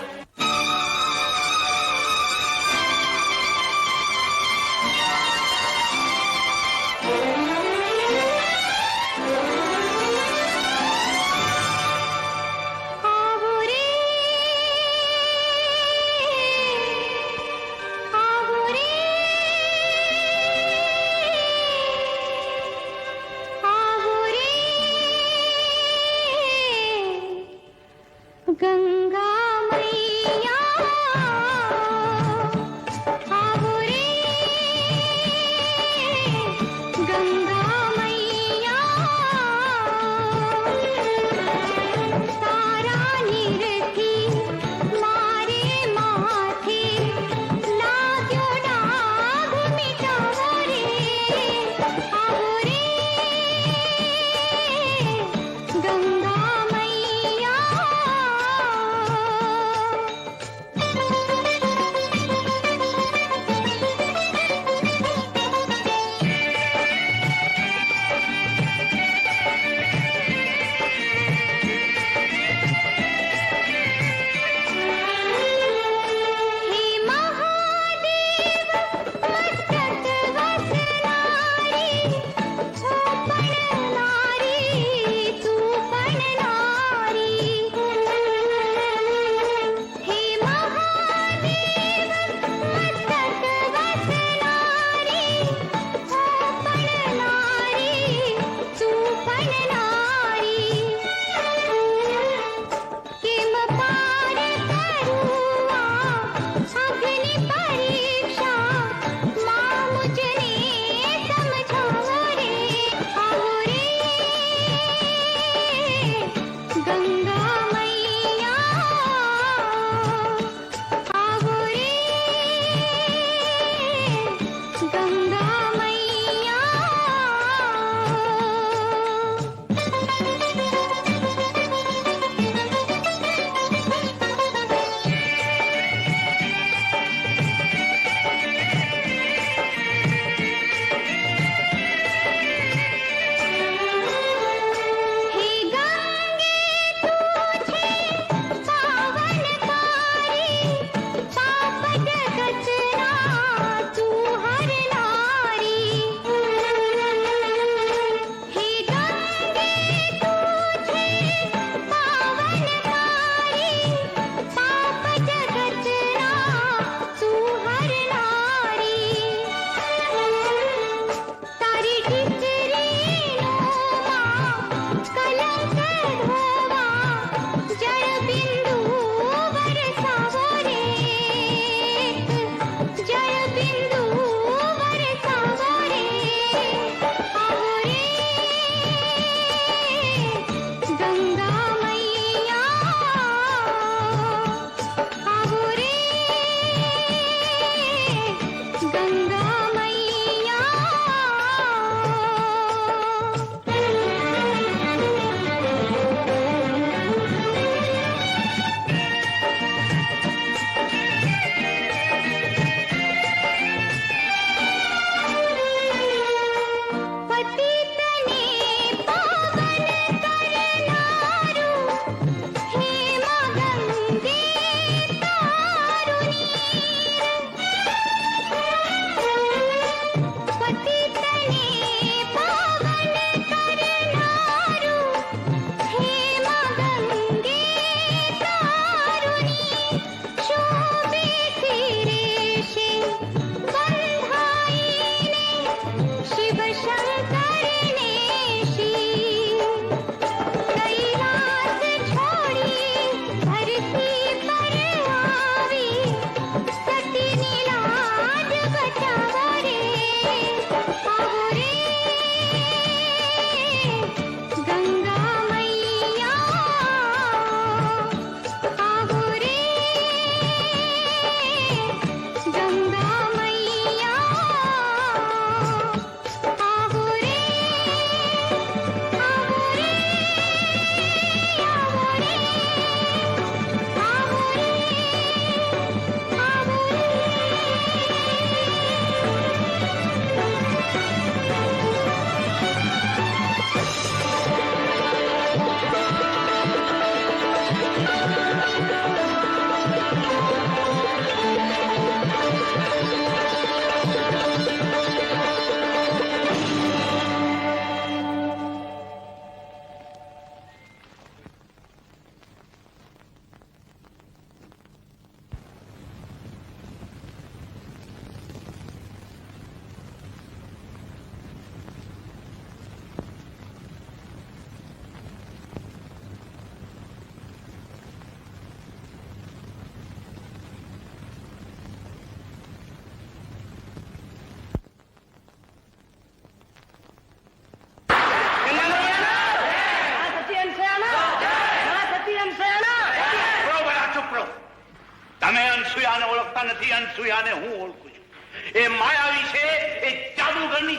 गंगा मैया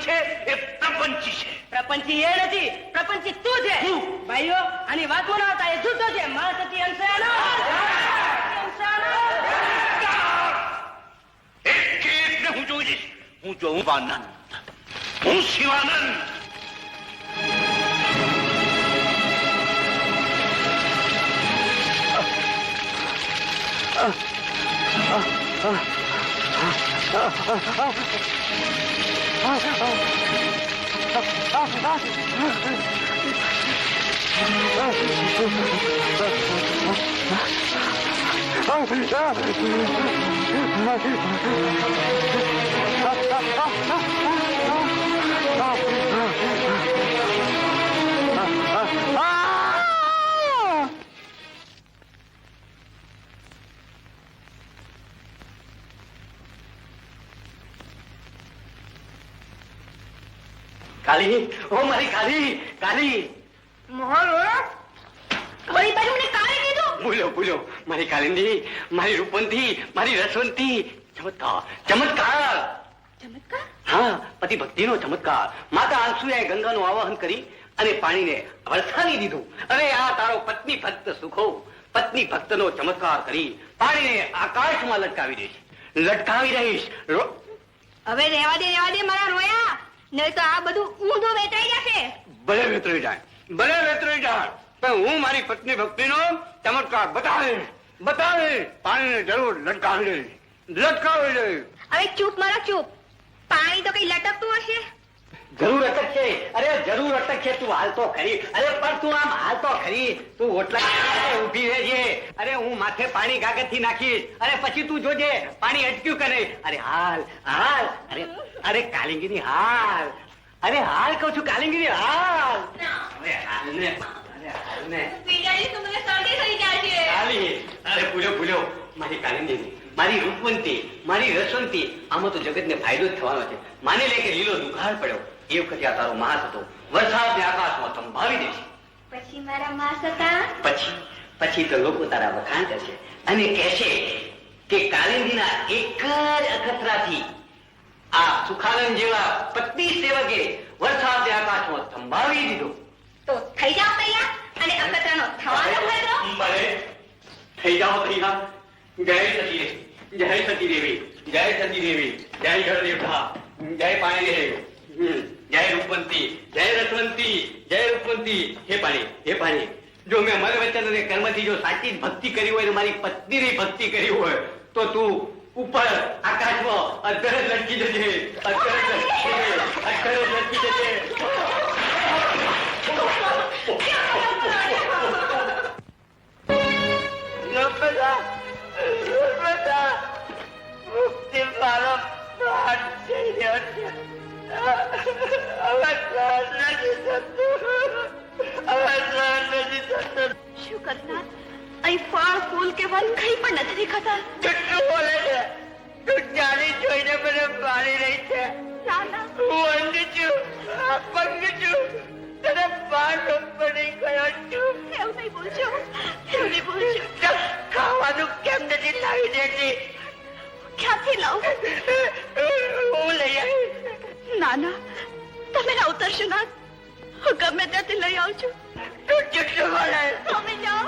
છે એ પ્રપંચી છે. પ્રપંચી એ નથી, પ્રપંચી તું છે. ભાઈઓ આની વાત ન આવતા, એ જૂઠો છે. મહાસતી અંશાનો એકને હું જોઈ લઈશ. હું જોઉં આનંદ, હું શિવાનંદ. કાલી, ઓ મારી કાલી, કાલી. મોહન વળી પાછું મને કાલે કીધું. ભૂલ્યો મારી કાલિંદી, મારી રૂપવંતી, મારી રસવંતી. ચમત્કાર, ચમત્કાર. ચમત્કાર? હા, પતિ ભક્તિનો ચમત્કાર. માતા આંસુએ ગંગાનું આવાહન કરી અને પાણીને વરસાવી દીધું. હવે આ તારો પત્ની ભક્ત સુખો પત્ની ભક્તનો ચમત્કાર કરી પાણીને આકાશમાં લટકાવી દઈશ, લટકાવી રહીશ. હવે રહેવા દે મારા રોયા, નહીં તો આ બધું ઊંધું વેચાઈ જશે. ભલે વેતરાઈ જાય, ભલે વેતરાઈ જાય, પણ હું મારી પત્ની ભક્તિનો ચમત્કાર બતાવીશ. પાણીને જરૂર લટકાવી દઈશ. હવે ચૂપ મારો ચૂપ. પાણી તો કઈ લટકતું હશે. જરૂર અટકશે, અરે જરૂર અટકશે. તું હાલતો ખરી, અરે પણ તું આમ હાલતો ખરી. તું ઓટલા ઉભી રહેજે. અરે હું માથે પાણી કાગળથી નાખીશ, અરે પછી તું જોજે પાણી અટક્યું કે નહીં. અરે હાલ. અરે કાલિંગીની હાલ. અરે હાલ કહું છું, કાલિંગીની હાલ. અરે હાલ ને. અરે ભૂલ્યો મારી કાલિંગીની, મારી રૂપવંતી, મારી રસવંતી. આમાં તો જગતને ફાયદો જ થવાનો છે. માની લે કે લીલો દુકાળ પડ્યો, એ વખતે આ તારો માસ હતો, વરસાદને આકાશમાં થંભાવી દેશે. પછી મારા માસ હતા. પછી તો લોકો તારા વખાણ કરશે અને કહેશે કે કાલિંદીના એક જ અખતરાથી આ સુખાનંદ જેવા પત્ની સેવકે વરસાદને આકાશમાં થંભાવી દીધો. તો થઈ જાવ તૈયાર અને અખતરાનો થવાનો ખતરો. ભલે થઈ જાઓ તૈયાર. જય સતી દેવી, જય ગણદેવતા, જય પાણી દેવ, જય રૂપવંતી, જય રસવંતી, જય રૂપવંતી. હે પાણી, જો મેં મન વચન અને કર્મથી જો સાચી જ ભક્તિ કરી હોય અને મારી પત્નીની ભક્તિ કરી હોય તો તું ઉપર આકાશમાં અધર જ લટકી જજે. મુક્તિ મારો પ્રાણ થઈ ગયો છે. હવે સહન નથી થતું. શું કરનાર? અહીં ફળ ફૂલ કે વન કઈ પણ નથી દેખાતા. કેટલું બોલે છે? તું જાણી જોઈને મને મારી રહી છે. નાના, હું અંધ છું, અપંગ છું, તને પાર પડી ગયો છું. એવું નહીં બોલજો. ખાવાનું કેમ નથી લાવી દેતી? ક્યાંથી લાવું? હું લઈ આવી. નાના, તમે ના ઉતરશો ના. હું ગમે ત્યાંથી લઈ આવું છું. તું જુઠ્ઠું બોલે. તમે જાઓ.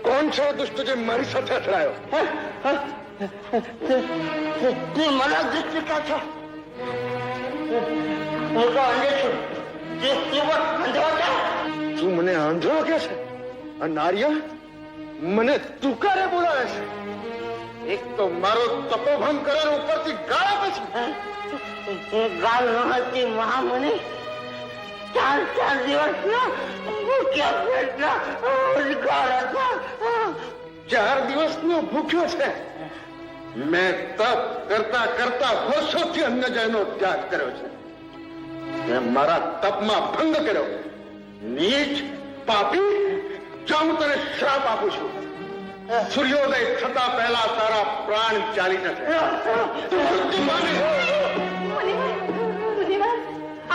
કોણ છે દુષ્ટ જે મારી સાથે અથડાયો? તું મને દુષ્ટ કહે છે? હું તો અંધો છું. તું મને આંધળો કે છે? આ નારિયા મને તુકારે બોલાવે છે. એક તો મારો તપોભંગ કર્યા ઉપરથી ગાળ આપે છે. ગાળ નહોતી મહામુનિ. 4 દિવસના ભૂખ્યા પેટના ઉદગાર હતા. 4 દિવસનો ભૂખ્યો છે. મેં તપ કરતા કરતા વર્ષોથી અન્નજયનો ત્યાગ કર્યો છે. મેં મારા તપમાં ભંગ કર્યો. નીચ, પાપી જા હું તને શ્રાપ આપું છું. સૂર્યોદય થતા પહેલા તારા પ્રાણ ચાલી જશે. તું મૃત્યુ પામે.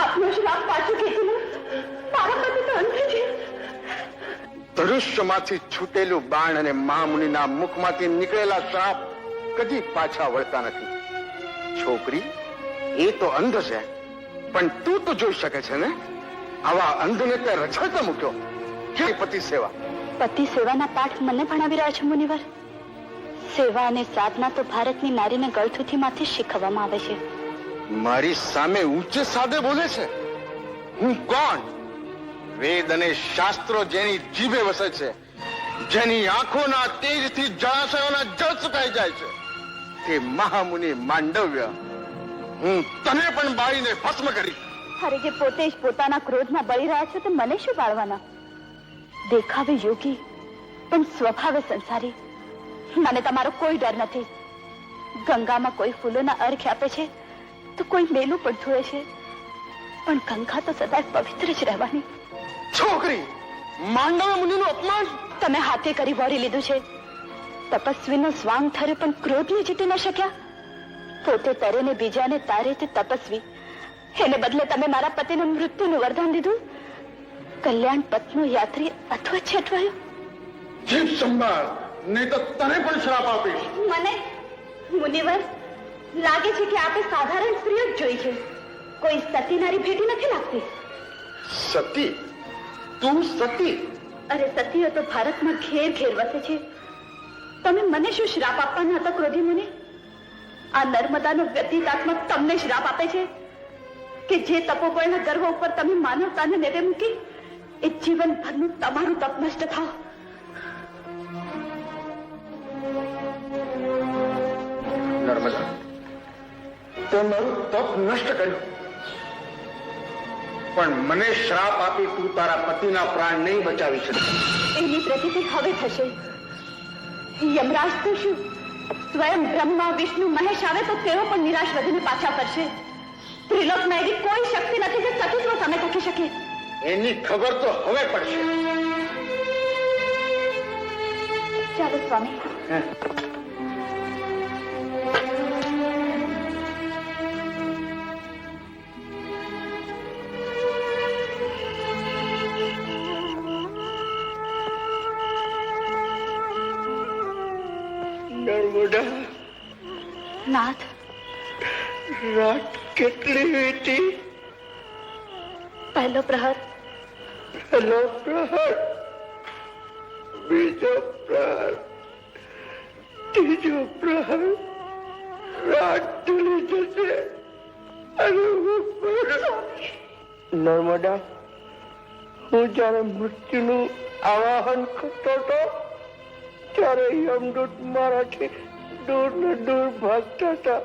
આપનો શ્રાપ પાછો ખેંચી લો. મારા પતિ તો અંત છે. ધનુષ્યમાંથી છૂટેલું બાણ અને મહામુનિના મુખમાંથી નીકળેલા શ્રાપ કદી પાછા વળતા નથી. છોકરી, એ તો અંધ છે, પણ તું તો જોઈ શકે છે ને. આવા અંધને તે રછળતો મૂક્યો. કે પતિ સેવા? પતિ સેવાના પાઠ મને ભણાવી રહ્યા છો મુનિવર. સેવા અને સાધના તો ભારતની નારીને ગળથુથીમાંથી શીખવવામાં આવે છે. મારી સામે ઊંચે સાદે બોલે છે. હું કોણ? વેદ અને શાસ્ત્રો જેની જીભે વસે છે, જેની આંખોના તેજથી જળાશયોના જળ સુકાઈ જાય છે, તે મહામુનિ માંડવ્ય હું તને પણ બાળીને ભસ્મ કરી. અરે જે પોતે જ પોતાના ક્રોધમાં બળી રહ્યા છો તો મને શું બાળવાના? દેખાવે યોગી પણ સ્વભાવે સંસારી. મને તમારો કોઈ ડર નથી. ગંગામાં કોઈ ફૂલોના અર્ઘ્ય આપે છે તો કોઈ મેલું પણ ધોએ છે, પણ ગંગા તો સદાય પવિત્ર જ રહેવાની. છોકરી, માંડવ્ય મુનિનું અપમાન તમે હાથે કરી વોરી લીધું છે. તપસ્વીનો સ્વાંગ થરે પણ ક્રોધને જીતી ન શક્યા. પોતે તરે ને બીજાને તારે તે તપસ્વી. એને બદલે તમે મારા પતિનું મૃત્યુનું વરદાન દીધું. કલ્યાણ પથનો યાત્રી અથવા છેટવાયો. જીભ સંભાળ, નહીં તો તને પણ શ્રાપ આપીશ. મને મુનિવર લાગે છે કે આપે સાધારણ સ્ત્રીઓ જ જોઈ છે. કોઈ સતી નારી ભેટી નથી લાગતી. સતી? તું સતી? અરે સતીઓ તો ભારતમાં ઘેર ઘેર વસે છે. તમે મને શું શ્રાપ આપવાના હતા ક્રોધી મુનિ? આ નર્મદાનો વ્યતીત આત્મા તમને શ્રાપ આપે છે કે જે તપોબળના ગર્વ ઉપર તમે માનવતાને નેવે મૂકી એ જીવનભરનું તમારું તપ નષ્ટ થાવ. નર્મદા, તે મારું તપ નષ્ટ કર્યું, પણ મને શ્રાપ આપી તું તારા પતિના પ્રાણ નહીં બચાવી શકે. એની પ્રતિતિ હવે થશે. યમરાજ તો શું, સ્વયં બ્રહ્મા વિષ્ણુ મહેશ આવે તો તેઓ પણ નિરાશ વધીને પાછા ફરશે. ત્રિલોકમાં એવી કોઈ શક્તિ નથી જે સતીત્વ સામે ટકી શકે. એની ખબર તો હવે પડશે. ચાલો સ્વામી. નર્મદા, નાથ, રાત કેટલી વીતી? પહેલો પ્રહર, પહેલો પ્રહર, બીજો પ્રહર, ત્રીજો પ્રહર. રાત ઢળી જશે અને નર્મદા, હું જયારે મૃત્યુનું આવાહન કરતો હતો ત્યારે યમદૂત મારાથી દૂર ને દૂર ભાગતા હતા.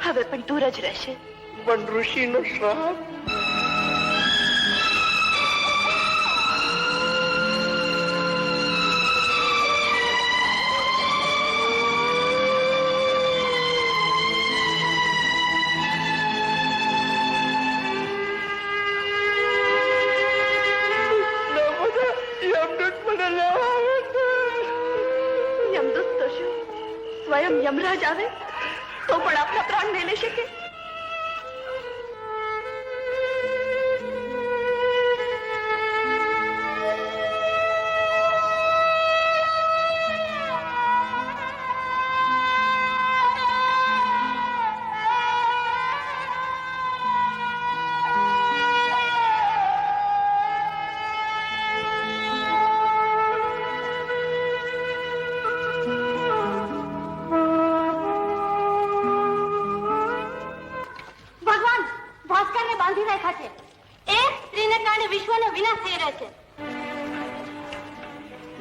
હવે પણ દૂર જ રહેશે. પણ ઋષિનો શ્રાપ. યમદૂત તો શું, સ્વયં યમરાજ આવે તો પણ આપના પ્રાણ લઈ લેશે કે?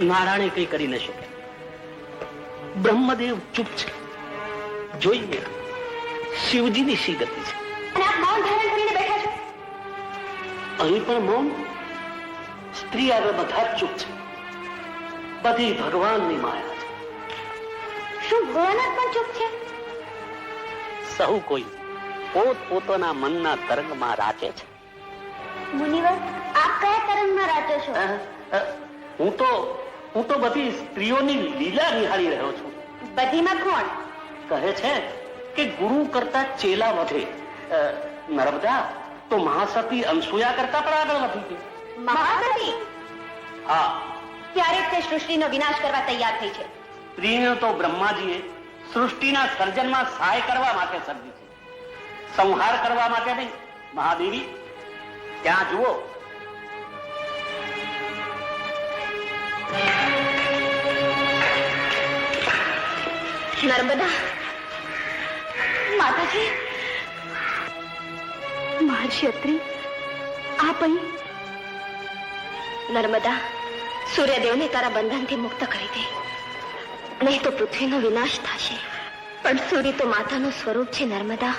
નારાયણે કઈ કરી ન શકે. બ્રહ્મદેવ ચૂપ છે. જોઈએ શિવજીની શી ગતિ છે. અહીં પણ મૌન. સ્ત્રી આગળ બધા જ ચૂપ છે. બધી ભગવાનની માયા છે. શું ભોળાનાથ પણ ચૂપ છે? સહુ કોઈ પોત પોતાના મનના તરંગમાં રાચે છે. મુનિવર, આપ કયા તરંગમાં રાચો છો? હું તો બધી સ્ત્રીઓની લીલા નિહાળી રહ્યો છું. બધીમાં કોણ? કહે છે કે ગુરુ કરતા ચેલા વધે. નર્મદા તો મહાસતી અનસૂયા કરતા પણ આગળ વધી ગઈ. મહાસતી હા, ત્યારે જ તે સૃષ્ટિનો વિનાશ કરવા તૈયાર થઈ છે. સ્ત્રીને તો બ્રહ્માજીએ સૃષ્ટિના સર્જનમાં સહાય કરવા માટે સર્જી છે, સંહાર કરવા માટે નહીં. મહાદેવી, ત્યાં જુઓ. નર્મદા, માતાજી, મહર્ષિ અત્રિ, આપ અહીં. નર્મદા, સૂર્યદેવને તારા બંધનથી મુક્ત કરી દે, નહીં તો પૃથ્વીનો વિનાશ થશે. પણ સૂર્ય તો માતાનું સ્વરૂપ છે નર્મદા.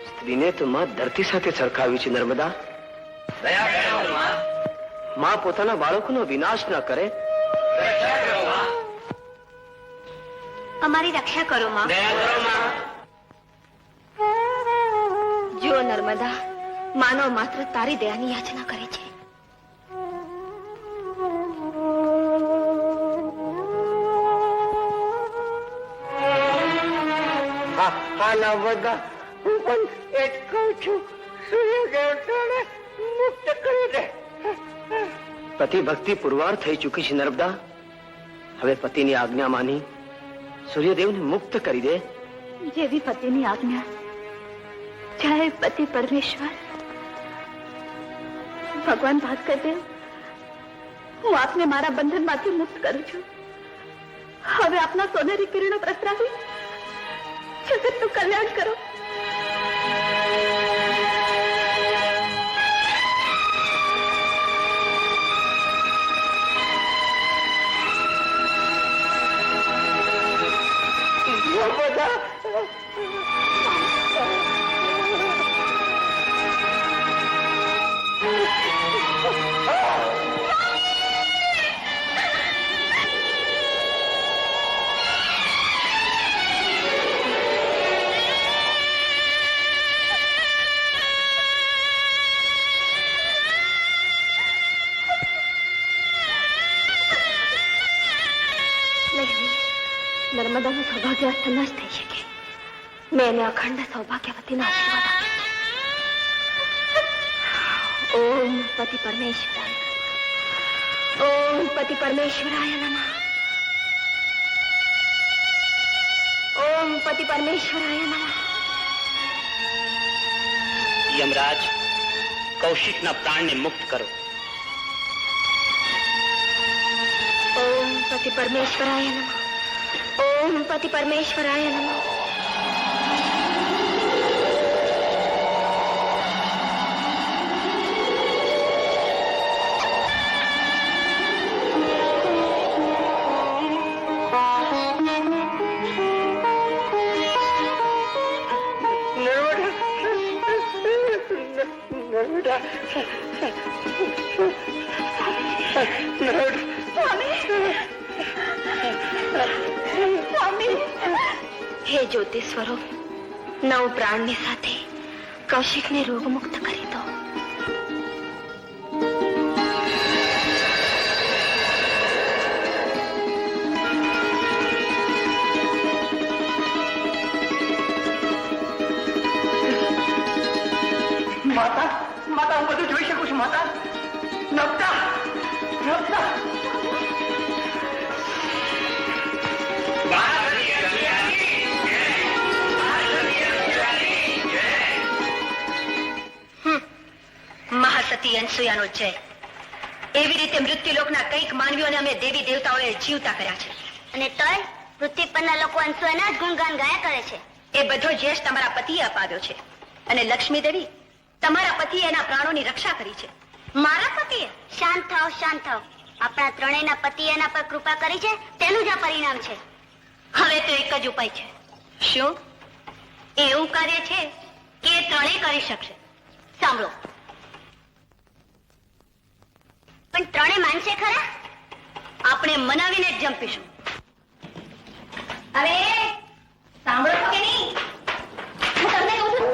સ્ત્રીને તો માં ધરતી સાથે સરખાવી છે નર્મદા. માં પોતાના બાળકોનો વિનાશ ન કરે. અમારી રક્ષા કરો માં. જુઓ નર્મદા, માનવ માત્ર તારી દયાની યાચના કરે છે. હા નર્મદા, હું પણ એ જ કહું છું, સૂર્યદેવતાને મુક્ત કરી દે. પતિ ભક્તિ પુરવાર થઈ ચૂકી છે નર્મદા. હવે પતિની આજ્ઞા માની સૂર્યદેવને મુક્ત કરી દે. જેવી પતિની આજ્ઞા. જય પતિ પરમેશ્વર. ભગવાન ભાસ્કરદેવ, હું આપને મારા બંધનમાંથી મુક્ત કરું છું. હવે આપના સોનેરી કિરણો પ્રસરાવી જગતનું કલ્યાણ કરો. નર્મદાનું સૌભાગ્ય અસ્ત ન જ થઈ શકે. મેં એને અખંડ સૌભાગ્યવતીના આશીર્વાદ આપ્યા છે. ઓમ પતિ પરમેશ્વરાય, ઓમ પતિ પરમેશ્વરાય નમઃ, ઓમ પતિ પરમેશ્વરાય નમઃ. યમરાજ, કૌશિકના પ્રાણને મુક્ત કરો. ઓમ પતિ પરમેશ્વરાય નમઃ, ઓમ પતિ પરમેશ્વરાય નમઃ. હે જ્યોતિ સ્વરૂપ, નવ પ્રાણની સાથે કૌશિકને રોગમુક્ત કરી દો. માતા, માતા, હું બધું જોઈ શકું છું. માતા, નર્મદા, નર્મદા. મહાસતી અનસૂયાનો જય. એવી રીતે મૃત્યુલોકના કઈક માનવીઓને અમે દેવી દેવતાઓએ જીવતા કર્યા છે. અને તોય પૃથ્વી પરના લોકો અંશુના જ ગુણગાન ગાયા કરે છે. એ બધો યશ તમારા પતિએ અપાવ્યો છે. અને લક્ષ્મી દેવી, તમારા પતિએ એના પ્રાણોની રક્ષા કરી છે. મારા પતિએ? શાંત થાવ, શાંત થાવ. આપણા ત્રણેયના પતિએ એના પર કૃપા કરી છે, તેનું જ આ પરિણામ છે. હવે તો એક જ ઉપાય છે. શું? એવું કાર્ય છે કે એ ત્રણેય કરી શકશે. સાંભળો. પણ ત્રણેય માનશે ખરા? આપણે મનાવીને જ જંપીશું. હવે સાંભળો છો કે નહીં? હું તમને કહું છું,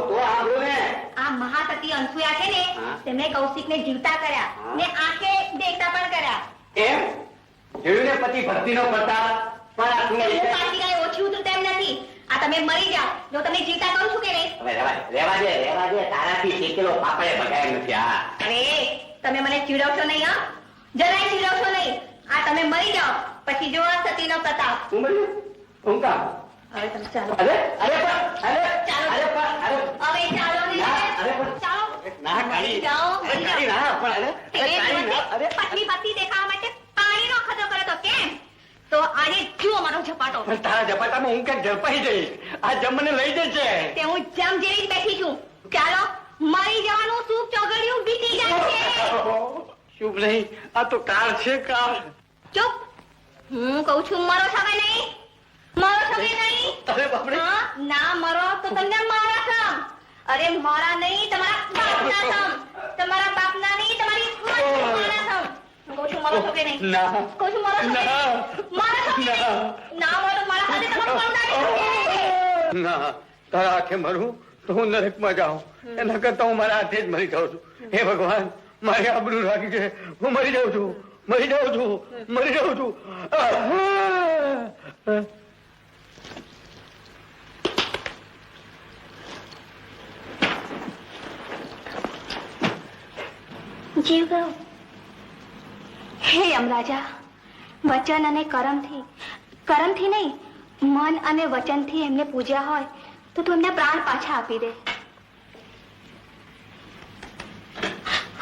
આ મહાસતી અનસૂયા છે ને, તેમણે કૌશિકને જીવતા કર્યા ને આંખે દેખતા પણ કર્યા. એમ? પતિ ભક્તિનો પ્રતાપ પણ આ તું હું પાછી કાંઈ ઓછી ઉતરું તેમ નથી. આ તમે મરી જાઓ જો તમને જીવતા કહું છું કે નહીં? હવે રેવા દે તારાથી શીખેલો પાપડે બગાડ નથી. આ અરે તમે મને ચીડવશો નહીં, હા? જરાય ચીડવશો નહીં. આ તમે મરી જાઓ પછી જો આ સતીનો પ્રતાપ. હું મળ્યું હું કામ હવે તમે ચાલો. અરે અરે પણ ચાલો. અરે પણ અરે હવે ચાલો ને. ના, અરે પણ ચાલો. ના કાળી જાઓ, અરે કાળી ના પણ અરે કાળી ના અરે પત્ની પત્ની દેખાવા માટે પાણીનો ખર્ચો કરે તો કેમ? તો આજે જુઓ મારો ઝપાટો. પણ તારા ઝપાટામાં હું ક્યાંક ઝડપાઈ જઈશ. આ જમ મને લઈ જશે. તે હું જમ જેવી જ બેઠી છું. ચાલો મરી જવાનું સુખ ચોગડિયું બીતી જાય છે. શુભ નહીં, આ તો કાળ છે કાળ. ચૂપ. હું કહું છું મરો છવે નહીં. મરો છવે નહીં. અરે બાપરે. હા, ના મરો તો તમને મારા થમ. અરે મારા નહીં તમારા બાપના થમ. તમારા બાપના નહીં તમારી માના થમ. હું કહું છું મરો છવે નહીં. ના. કહું છું મરો છવે ના. નહીં. મરો છવે નહીં. ના મરો તો મારા સાથે તમારું કોણ લાગે? ના તારા હાથે મરું તો હું નરકમાં જાઉં. એના કરતા હું મારા હાથે જ મરી જાઉં છું. હે ભગવાન મારી આબરૂ રાખી છે. હું મરી જાઉં છું. જીવ ગયો. હે યમરાજા, વચન અને કર્મથી નહીં મન અને વચનથી એમને પૂજ્યા હોય તો તું એમને પ્રાણ પાછા આપી દે.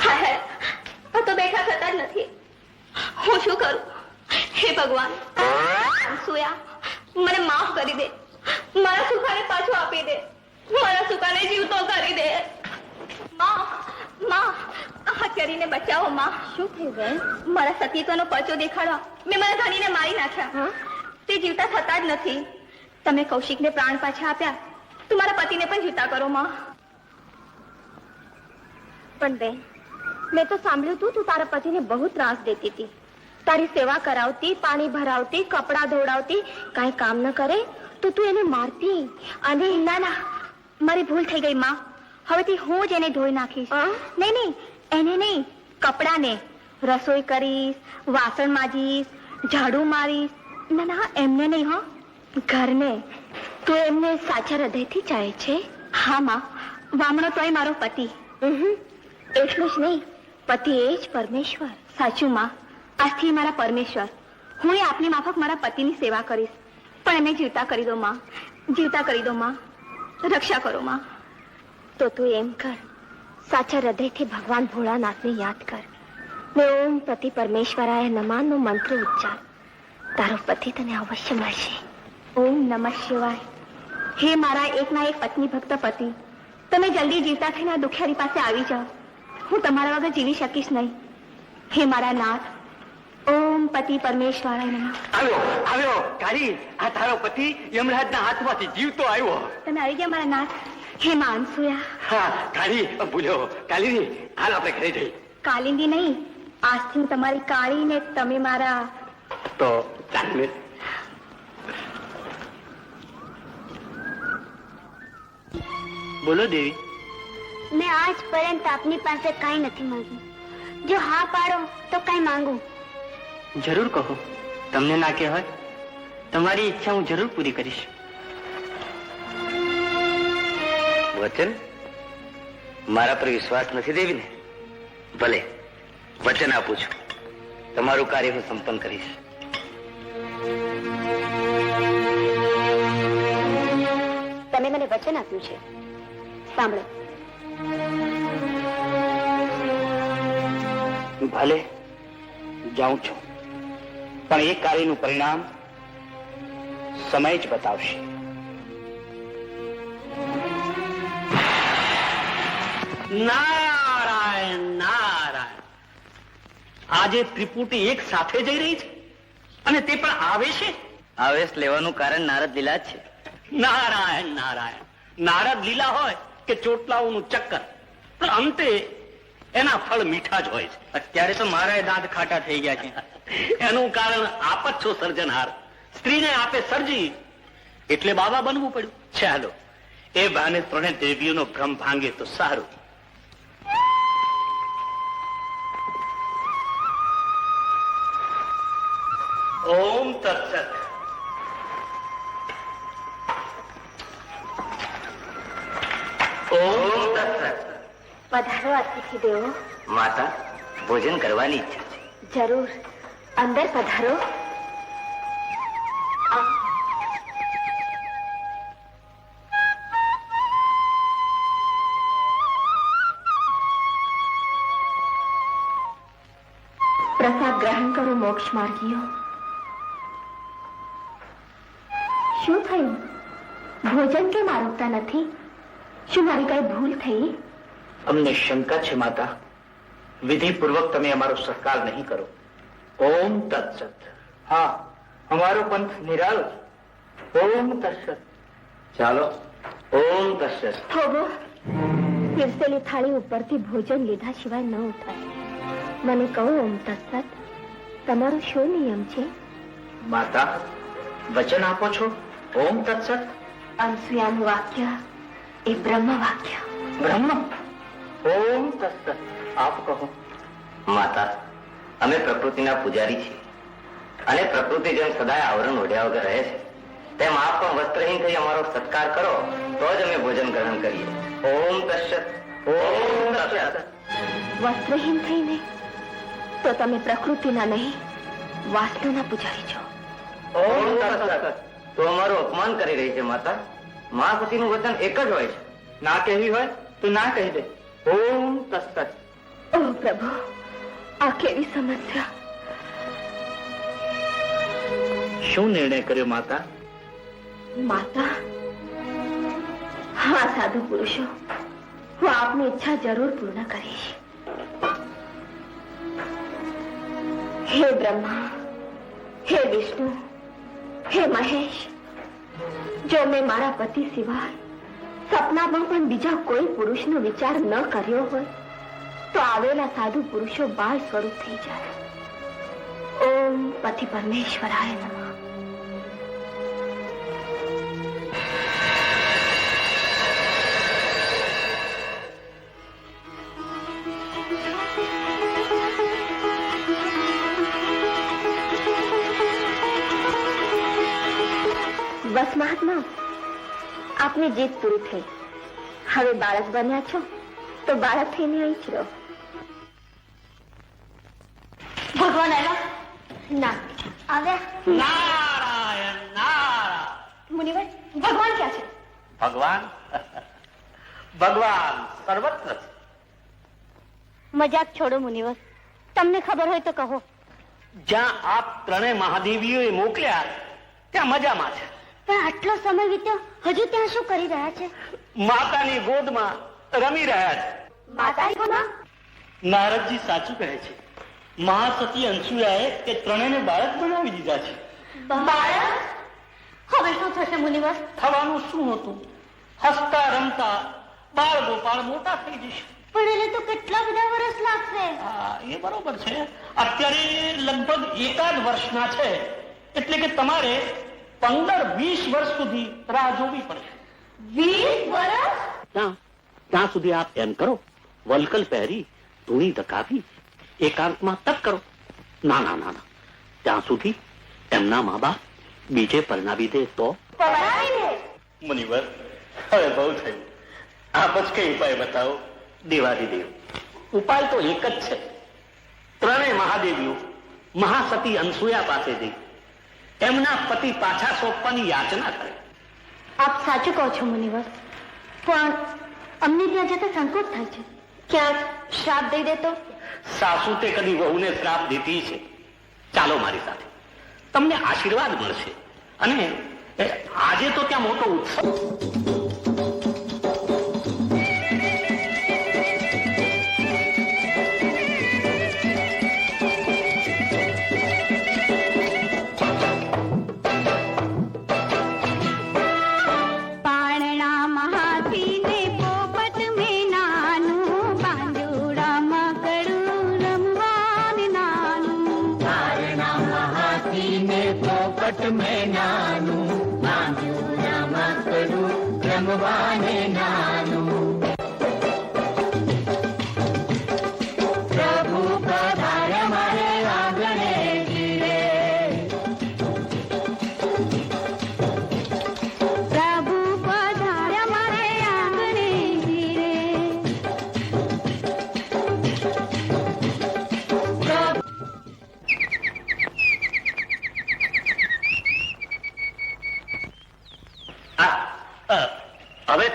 હાય, આ તો બેઠા થતા જ નથી. હું શું કરું? હે ભગવાન, સુયા મને માફ કરી દે. મારા સુખાને પાછું આપી દે. મારા સુખાને જીવતો કરી દે. માં હાથ કરીને બચાવો. માં શું થયું બેન? મારા સતીત્વનો પરચો દેખાડો. મેં મારા ધણીને મારી નાખ્યા. તે જીવતા થતા જ નથી. તમે કૌશિકને પ્રાણ પાછા આપ્યા તો મારા પતિને પણ જીવતા કરો. માં પણ બેન, મેં તો સાંભળ્યું તું તારા પતિને બહુ ત્રાસ દેતી હતી. તારી સેવા કરાવતી, પાણી ભરાવતી, કપડાં ધોવડાવતી. કાંઈ કામ ન કરે તો તું એને મારતી. અને ના મારી ભૂલ થઈ ગઈ માં. હવેથી હું જ એને ધોઈ નાખીશ. નહીં એને નહીં, કપડાને. રસોઈ કરીશ, વાસણ માજીશ, ઝાડુ મારીશ. ના એમને નહીં, હો ઘરને. તું એમને સાચા હૃદયથી ચાહે છે? હા માં, વામણો તોય મારો પતિ. એટલું જ નહીં, પતિ એ જ પરમેશ્વર. સાચું માં, આજથી મારા પરમેશ્વર. હું એ આપની માફક મારા પતિની સેવા કરીશ. પણ એમને જીવતા કરી દો માં. જીવતા કરી દો માં. રક્ષા કરો માં. તો તું એમ કર, સાચા હૃદયથી ભગવાન ભોળાનાથને યાદ કર ને ઓમ પ્રતિ પરમેશ્વરાય નમાનો મંત્ર ઉચ્ચાર. તારો પતિ તને અવશ્ય મળશે. ઓમ નમઃ શિવાય. હે મારા એકના એક પત્ની ભક્ત પતિ, તમે જલ્દી જીવતા થઈને આ દુખિયારી પાસે આવી જાઓ. હું તમારા વગર જીવી શકીશ નહીં. હે મારા નાથ, ઓમ પતિ પરમેશ્વરાય નમઃ. આવ્યો કાળી, આ તારો પતિ યમરાજના હાથમાંથી જીવતો આવ્યો. તમે આવી ગયા મારા નાથ. હે માં અનસુયા. હા કાળી, ભૂલ્યો કાળી. હાલ આપણે ઘરે જઈએ. કાલિંદી નહીં, આજથી હું તમારી કાળી ને તમે મારા. તો ચાલ. બોલો દેવી. મેં આજ પર્યંત આપની પાસે કાંઈ નથી માંગ્યું. જો હા પાડો તો કાંઈ માંગુ. જરૂર કહો. તમને ના કે હોય તમારી ઈચ્છા હું જરૂર પૂરી કરીશ. વચન? મારા પર વિશ્વાસ નથી દેવી ને? ભલે, વચન આપું છું. તમારું કાર્ય હું સંપન્ન કરીશ. તમે મને વચન આપ્યું છે, સાંભળો. ભલે જાઉં છું, પણ એ કાર્યનું પરિણામ સમય જ બતાવશે. નારાયણ નારાયણ. આજે ત્રિપુટી એક સાથે જઈ રહી છે અને તે પણ આવે છે. આવેશ લેવાનું કારણ નારદ લીલા જ છે. નારાયણ નારાયણ. નારદ લીલા હોય કે ચોટલાઓનું ચક્કર, પણ અંતે એના ફળ મીઠા જ હોય છે. અત્યારે તો મારા દાંત ખાટા થઈ ગયા છે. એનું કારણ આપ જ છો સર્જનહાર. સ્ત્રીને આપે સર્જી એટલે બાબા બનવું પડ્યું. ચાલો એ બહાને ત્રણે દેવીઓનો ભ્રમ ભાંગે તો સારું. ઓમ તત્સત. ઓમ તત્સત. પધારો અતિથિ દેવો. માતા, ભોજન કરવાની ઈચ્છા છે. જરૂર, અંદર પધારો. પ્રસાદ ગ્રહણ કરો મોક્ષ માર્ગીઓ. શું થયું? ભોજન કેમ આરોગતા નથી? શું મારી કઈ ભૂલ થઈ? અમને શંકા છે માતા, વિધિપૂર્વક તમે અમારો સત્કાર નહીં કરો. ઓમ તત્સત. હા, અમારો પંથ નિરાળો છે. ઓમ તત્સત. ચાલો. ઓમ તત્સત. થોભો, પીરસેલી થાળી ઉપરથી ભોજન લીધા સિવાય ન ઉઠાય. મને કહો ઓમ તત્સત, તમારો શું નિયમ છે? માતા, વચન આપો છો. ઓમ તત્સત. અનસુયાનું વાક્ય એ બ્રહ્મ વાક્ય. બ્રહ્મ. ઓમ તત્સત. આપ કહો. માતા, અમે પ્રકૃતિના પૂજારી છીએ અને પ્રકૃતિ જેમ સદાય આવરણ ઓઢ્યા વગર રહે છે, તેમ આપ પણ વસ્ત્રહીન થઈ અમારો સત્કાર કરો તો જ અમે ભોજન ગ્રહણ કરીએ. ઓમ તત્સત. ઓમ તત્સત. વસ્ત્રહીન થઈને તો તમે પ્રકૃતિના નહીં, વાસનાના પૂજારી છો. ઓમ તત્સત. તો અમારું અપમાન કરી રહી છે માતા. મા પતિનું વચન એક જ હોય છે. ના કહેવી હોય તો ના કહી દે. ઓમ તત્સત. ઓ પ્રભુ, આ કેવી સમસ્યા! શું નિર્ણય કર્યો માતા? માતા, હા સાધુ પુરુષો, હું આપની ઈચ્છા જરૂર પૂર્ણ કરીશ. હે બ્રહ્મા, હે વિષ્ણુ, હે મહેશ, જો મેં મારા પતિ સિવાય સપનામાં પણ બીજા કોઈ પુરુષનો વિચાર ન કર્યો હોય તો આવેલા સાધુ પુરુષો બાળ સ્વરૂપ થઈ જાય. ઓમ પતિ પરમેશ્વરાય નમઃ. બસ મહાત્મા, આપની જીત પૂરી થઈ. હવે બાળક બન્યા છો તો બાળક થઈને અહીં જ રહો. ભગવાન આવ્યા? ના આવ્યા. નારાયણ નારાયણ. મુનિવર, ભગવાન ક્યાં છે? ભગવાન ભગવાન સર્વત્ર છે. મજાક છોડો મુનિવર, તમને ખબર હોય તો કહો. જ્યાં આપ ત્રણેય મહાદેવીઓએ મોકલ્યા ત્યાં મજામાં છે. પણ આટલો સમય વીત્યો, હજુ ત્યાં શું કરી રહ્યા છે? માતાની ગોદમાં રમી રહ્યા છે. માતાની ગોદમાં? નારદજી સાચું કહે છે. મહાસતી અંસુયાએ તે ત્રણેયને બાળક બનાવી દીધા છે. બાળક? હવે શું થશે મુનિવર? થવાનું શું હતું? હસતા રમતા બાળ ગોપાળ મોટા થઈ જશે. પણ એને તો કેટલા બધા વર્ષ લાગશે. હા, એ બરોબર છે. અત્યારે લગભગ એકાદ વર્ષના છે, એટલે કે તમારે 15-20 વર્ષ સુધી રાહ જોવી પડશે. 20 વર્ષ? ત્યાં સુધી આપ એમ કરો, વલકલ પહેરી ધૂણી ધકાવી એકાંતમાં તપ કરો. ના ના ના ના, ત્યાં સુધી એમના મા બાપ બીજે પરણાવી દે તો? મુનિવર, હવે બહુ થયું. આપ જ કઈ ઉપાય બતાવો. દેવાદિદેવ, ઉપાય તો એક જ છે. ત્રણેય મહાદેવીઓ મહાસતી અનસુયા પાસે જઈ એમના પતિ પાછા સોંપવાની યાચના કરે. આપ સાચું કહો છો મુનિવર, પણ અમને ત્યાં જતા સંકોચ થાય છે. ક્યાંક શ્રાપ દઈ દે તો? સાસુ તે કદી વહુને શ્રાપ દીધી છે? ચાલો મારી સાથે, તમને આશીર્વાદ મળશે. અને આજે તો ત્યાં મોટો ઉત્સવ.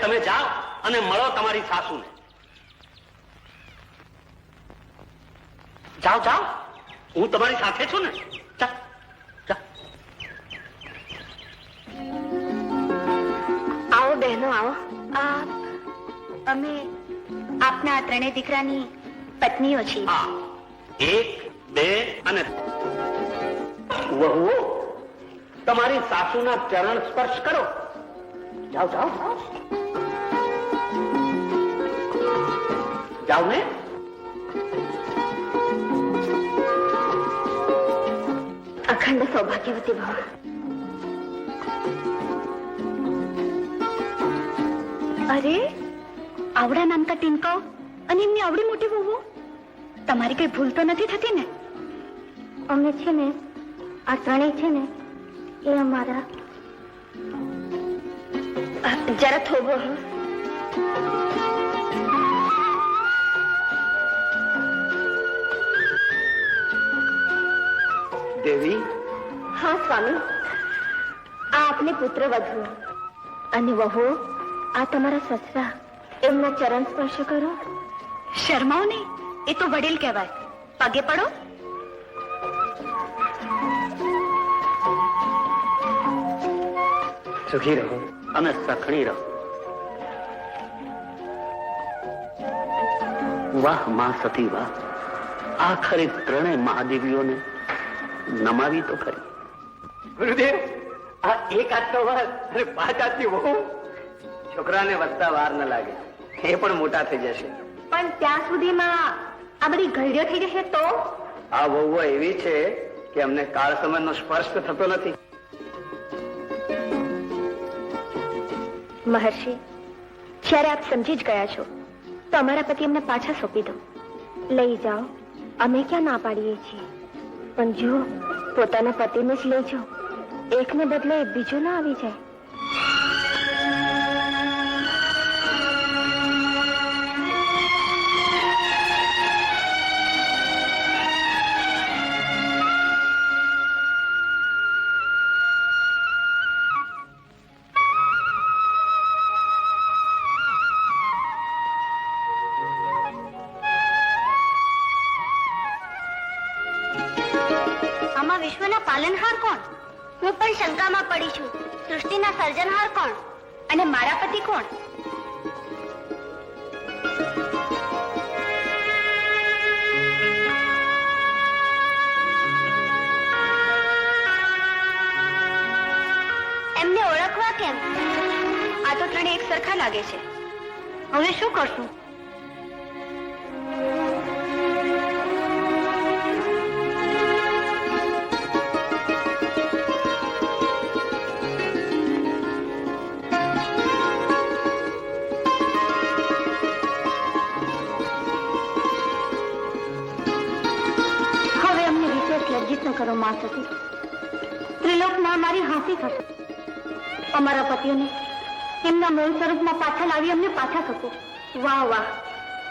તમે જાઓ અને મળો તમારી સાસુને. જાઓ જાઓ, હું તમારી સાથે છું ને. જા જા. આવો બહેનો આવો. અમે આપના ત્રણેય દીકરાની પત્નીઓ છીએ. હા, 1, 2 અને વહુઓ, તમારી સાસુના ચરણ સ્પર્શ કરો. જાઓ જાઓ જાઓ. જાઓ ને. અખંડ સૌભાગ્યવતી ભવ. અરે આવડા નાનકા ટીનકાઓ અને એમની આવડી મોટી વહુ, તમારી કઈ ભૂલ તો નથી થતી ને? અમે છે ને આ ત્રણેય છે ને એ અમારા જરા થોભો. દેવી. હા સ્વામી, આ આપને પુત્ર વધુ અને વહુ આ તમારા સસરા, એમના ચરણ સ્પર્શ કરો. શરમાઓ નહીં, એ તો વડીલ કહેવાય. પગે પડો. સુખી રહો અને સખણી રહો. વાહ માં સતી વાહ, આખરે ત્રણેય મહાદેવીઓને નમાવી તો ખરી. ગુરુદેવ, આ એક હાથનો વાર અને 5 હાથની વહુ, છોકરાને વધતા વાર ન લાગે, એ પણ મોટા થઈ જશે. પણ ત્યાં સુધીમાં આ બધી ઘડીઓ થઈ જશે તો? આ વહુઓ એવી છે કે અમને કાળ સમયનો સ્પર્શ તો થતો નથી. મહર્ષિ, જ્યારે આપ સમજી જ ગયા છો તો અમારા પતિ અમને પાછા સોંપી દો. લઈ જાઓ, અમે ક્યાં ના પાડીએ છીએ. પણ જુઓ, પોતાના પતિને જ લઈ જાઓ, એકને બદલે બીજો ના આવી જાય. વિશ્વના પાલનહાર કોણ? હું પણ શંકામાં પડી છું. સૃષ્ટિના સર્જનહાર કોણ? અને મારા પતિ કોણ? એમને ઓળખવા કેમ? આ તો ત્રણે એક સરખા લાગે છે. હવે શું કરશું? કરો માં સતી, ત્રિલોકમાં મારી હાંસી થશે. અમારા પતિઓને એમના મૂળ સ્વરૂપમાં પાછા લાવી અમને પાછા થશે. વાહ વાહ,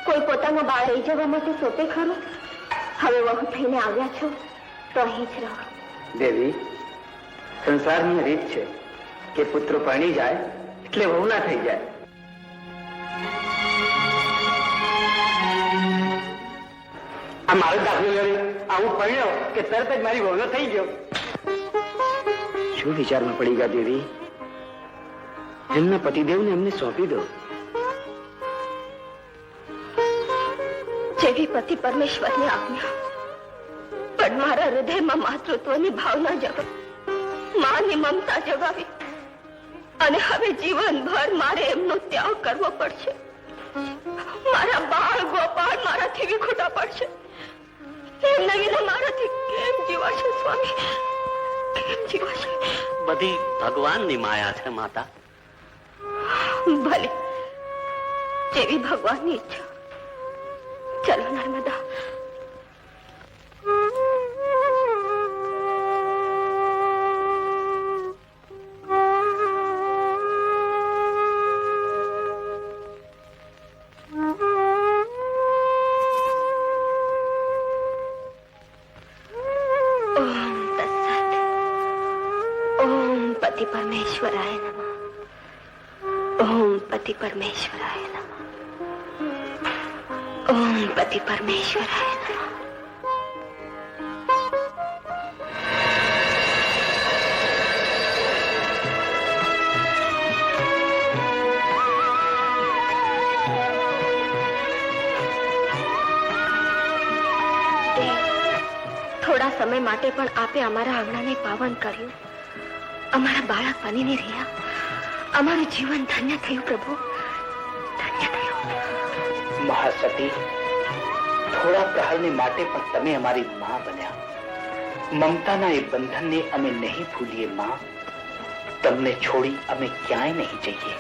કોઈ પોતાનો બાળ લઈ જવા માટે સોપે ખરું? હવે વહુ થઈને આવ્યા છો તો અહીં જ રહો. દેવી, સંસારની રીત છે કે પુત્ર પરણી જાય એટલે વહુ ના થઈ જાય. આ મારો દાખલો લઈ આવું પડ્યો કે તરત જ મારી વહુનો થઈ ગયો. શું વિચારમાં પડી ગયા દેવી? એમના પતિદેવને એમને સોંપી દો. જેવી પતિ પરમેશ્વરની આજ્ઞા, પણ મારા હૃદયમાં માતૃત્વની ભાવના જગાવી, માની મમતા જગાવી, અને હવે જીવનભર મારે એમનો ત્યાગ કરવો પડશે. મારા બાળ ગોપાળ મારાથી વિખૂટા પડશે. એમના વિના મારાથી કેમ જીવાશે સ્વામી? કેમ જીવાશે? બધી ભગવાનની માયા છે માતા. ભલે, જેવી ભગવાનની ઈચ્છા. ચલો નર્મદા. પરમેશ્વરાય નમઃ. ઓમ પતિ પરમેશ્વરાય નમઃ. ઓમ પતિ પરમેશ્વરાય નમઃ. થોડા સમય માટે પણ આપે અમારા આંગણાને પાવન કર્યું. અમારા બાળક બનીને રહ્યા. અમારું જીવન ધન્ય થયું પ્રભુ, ધન્ય થયું. મહાસતી, થોડા પ્રહરની માટે પણ તમે અમારી માં બન્યા. મમતાના એ બંધનને અમે નહીં ભૂલીએ માં. તમને છોડી અમે ક્યાંય નહીં જઈએ.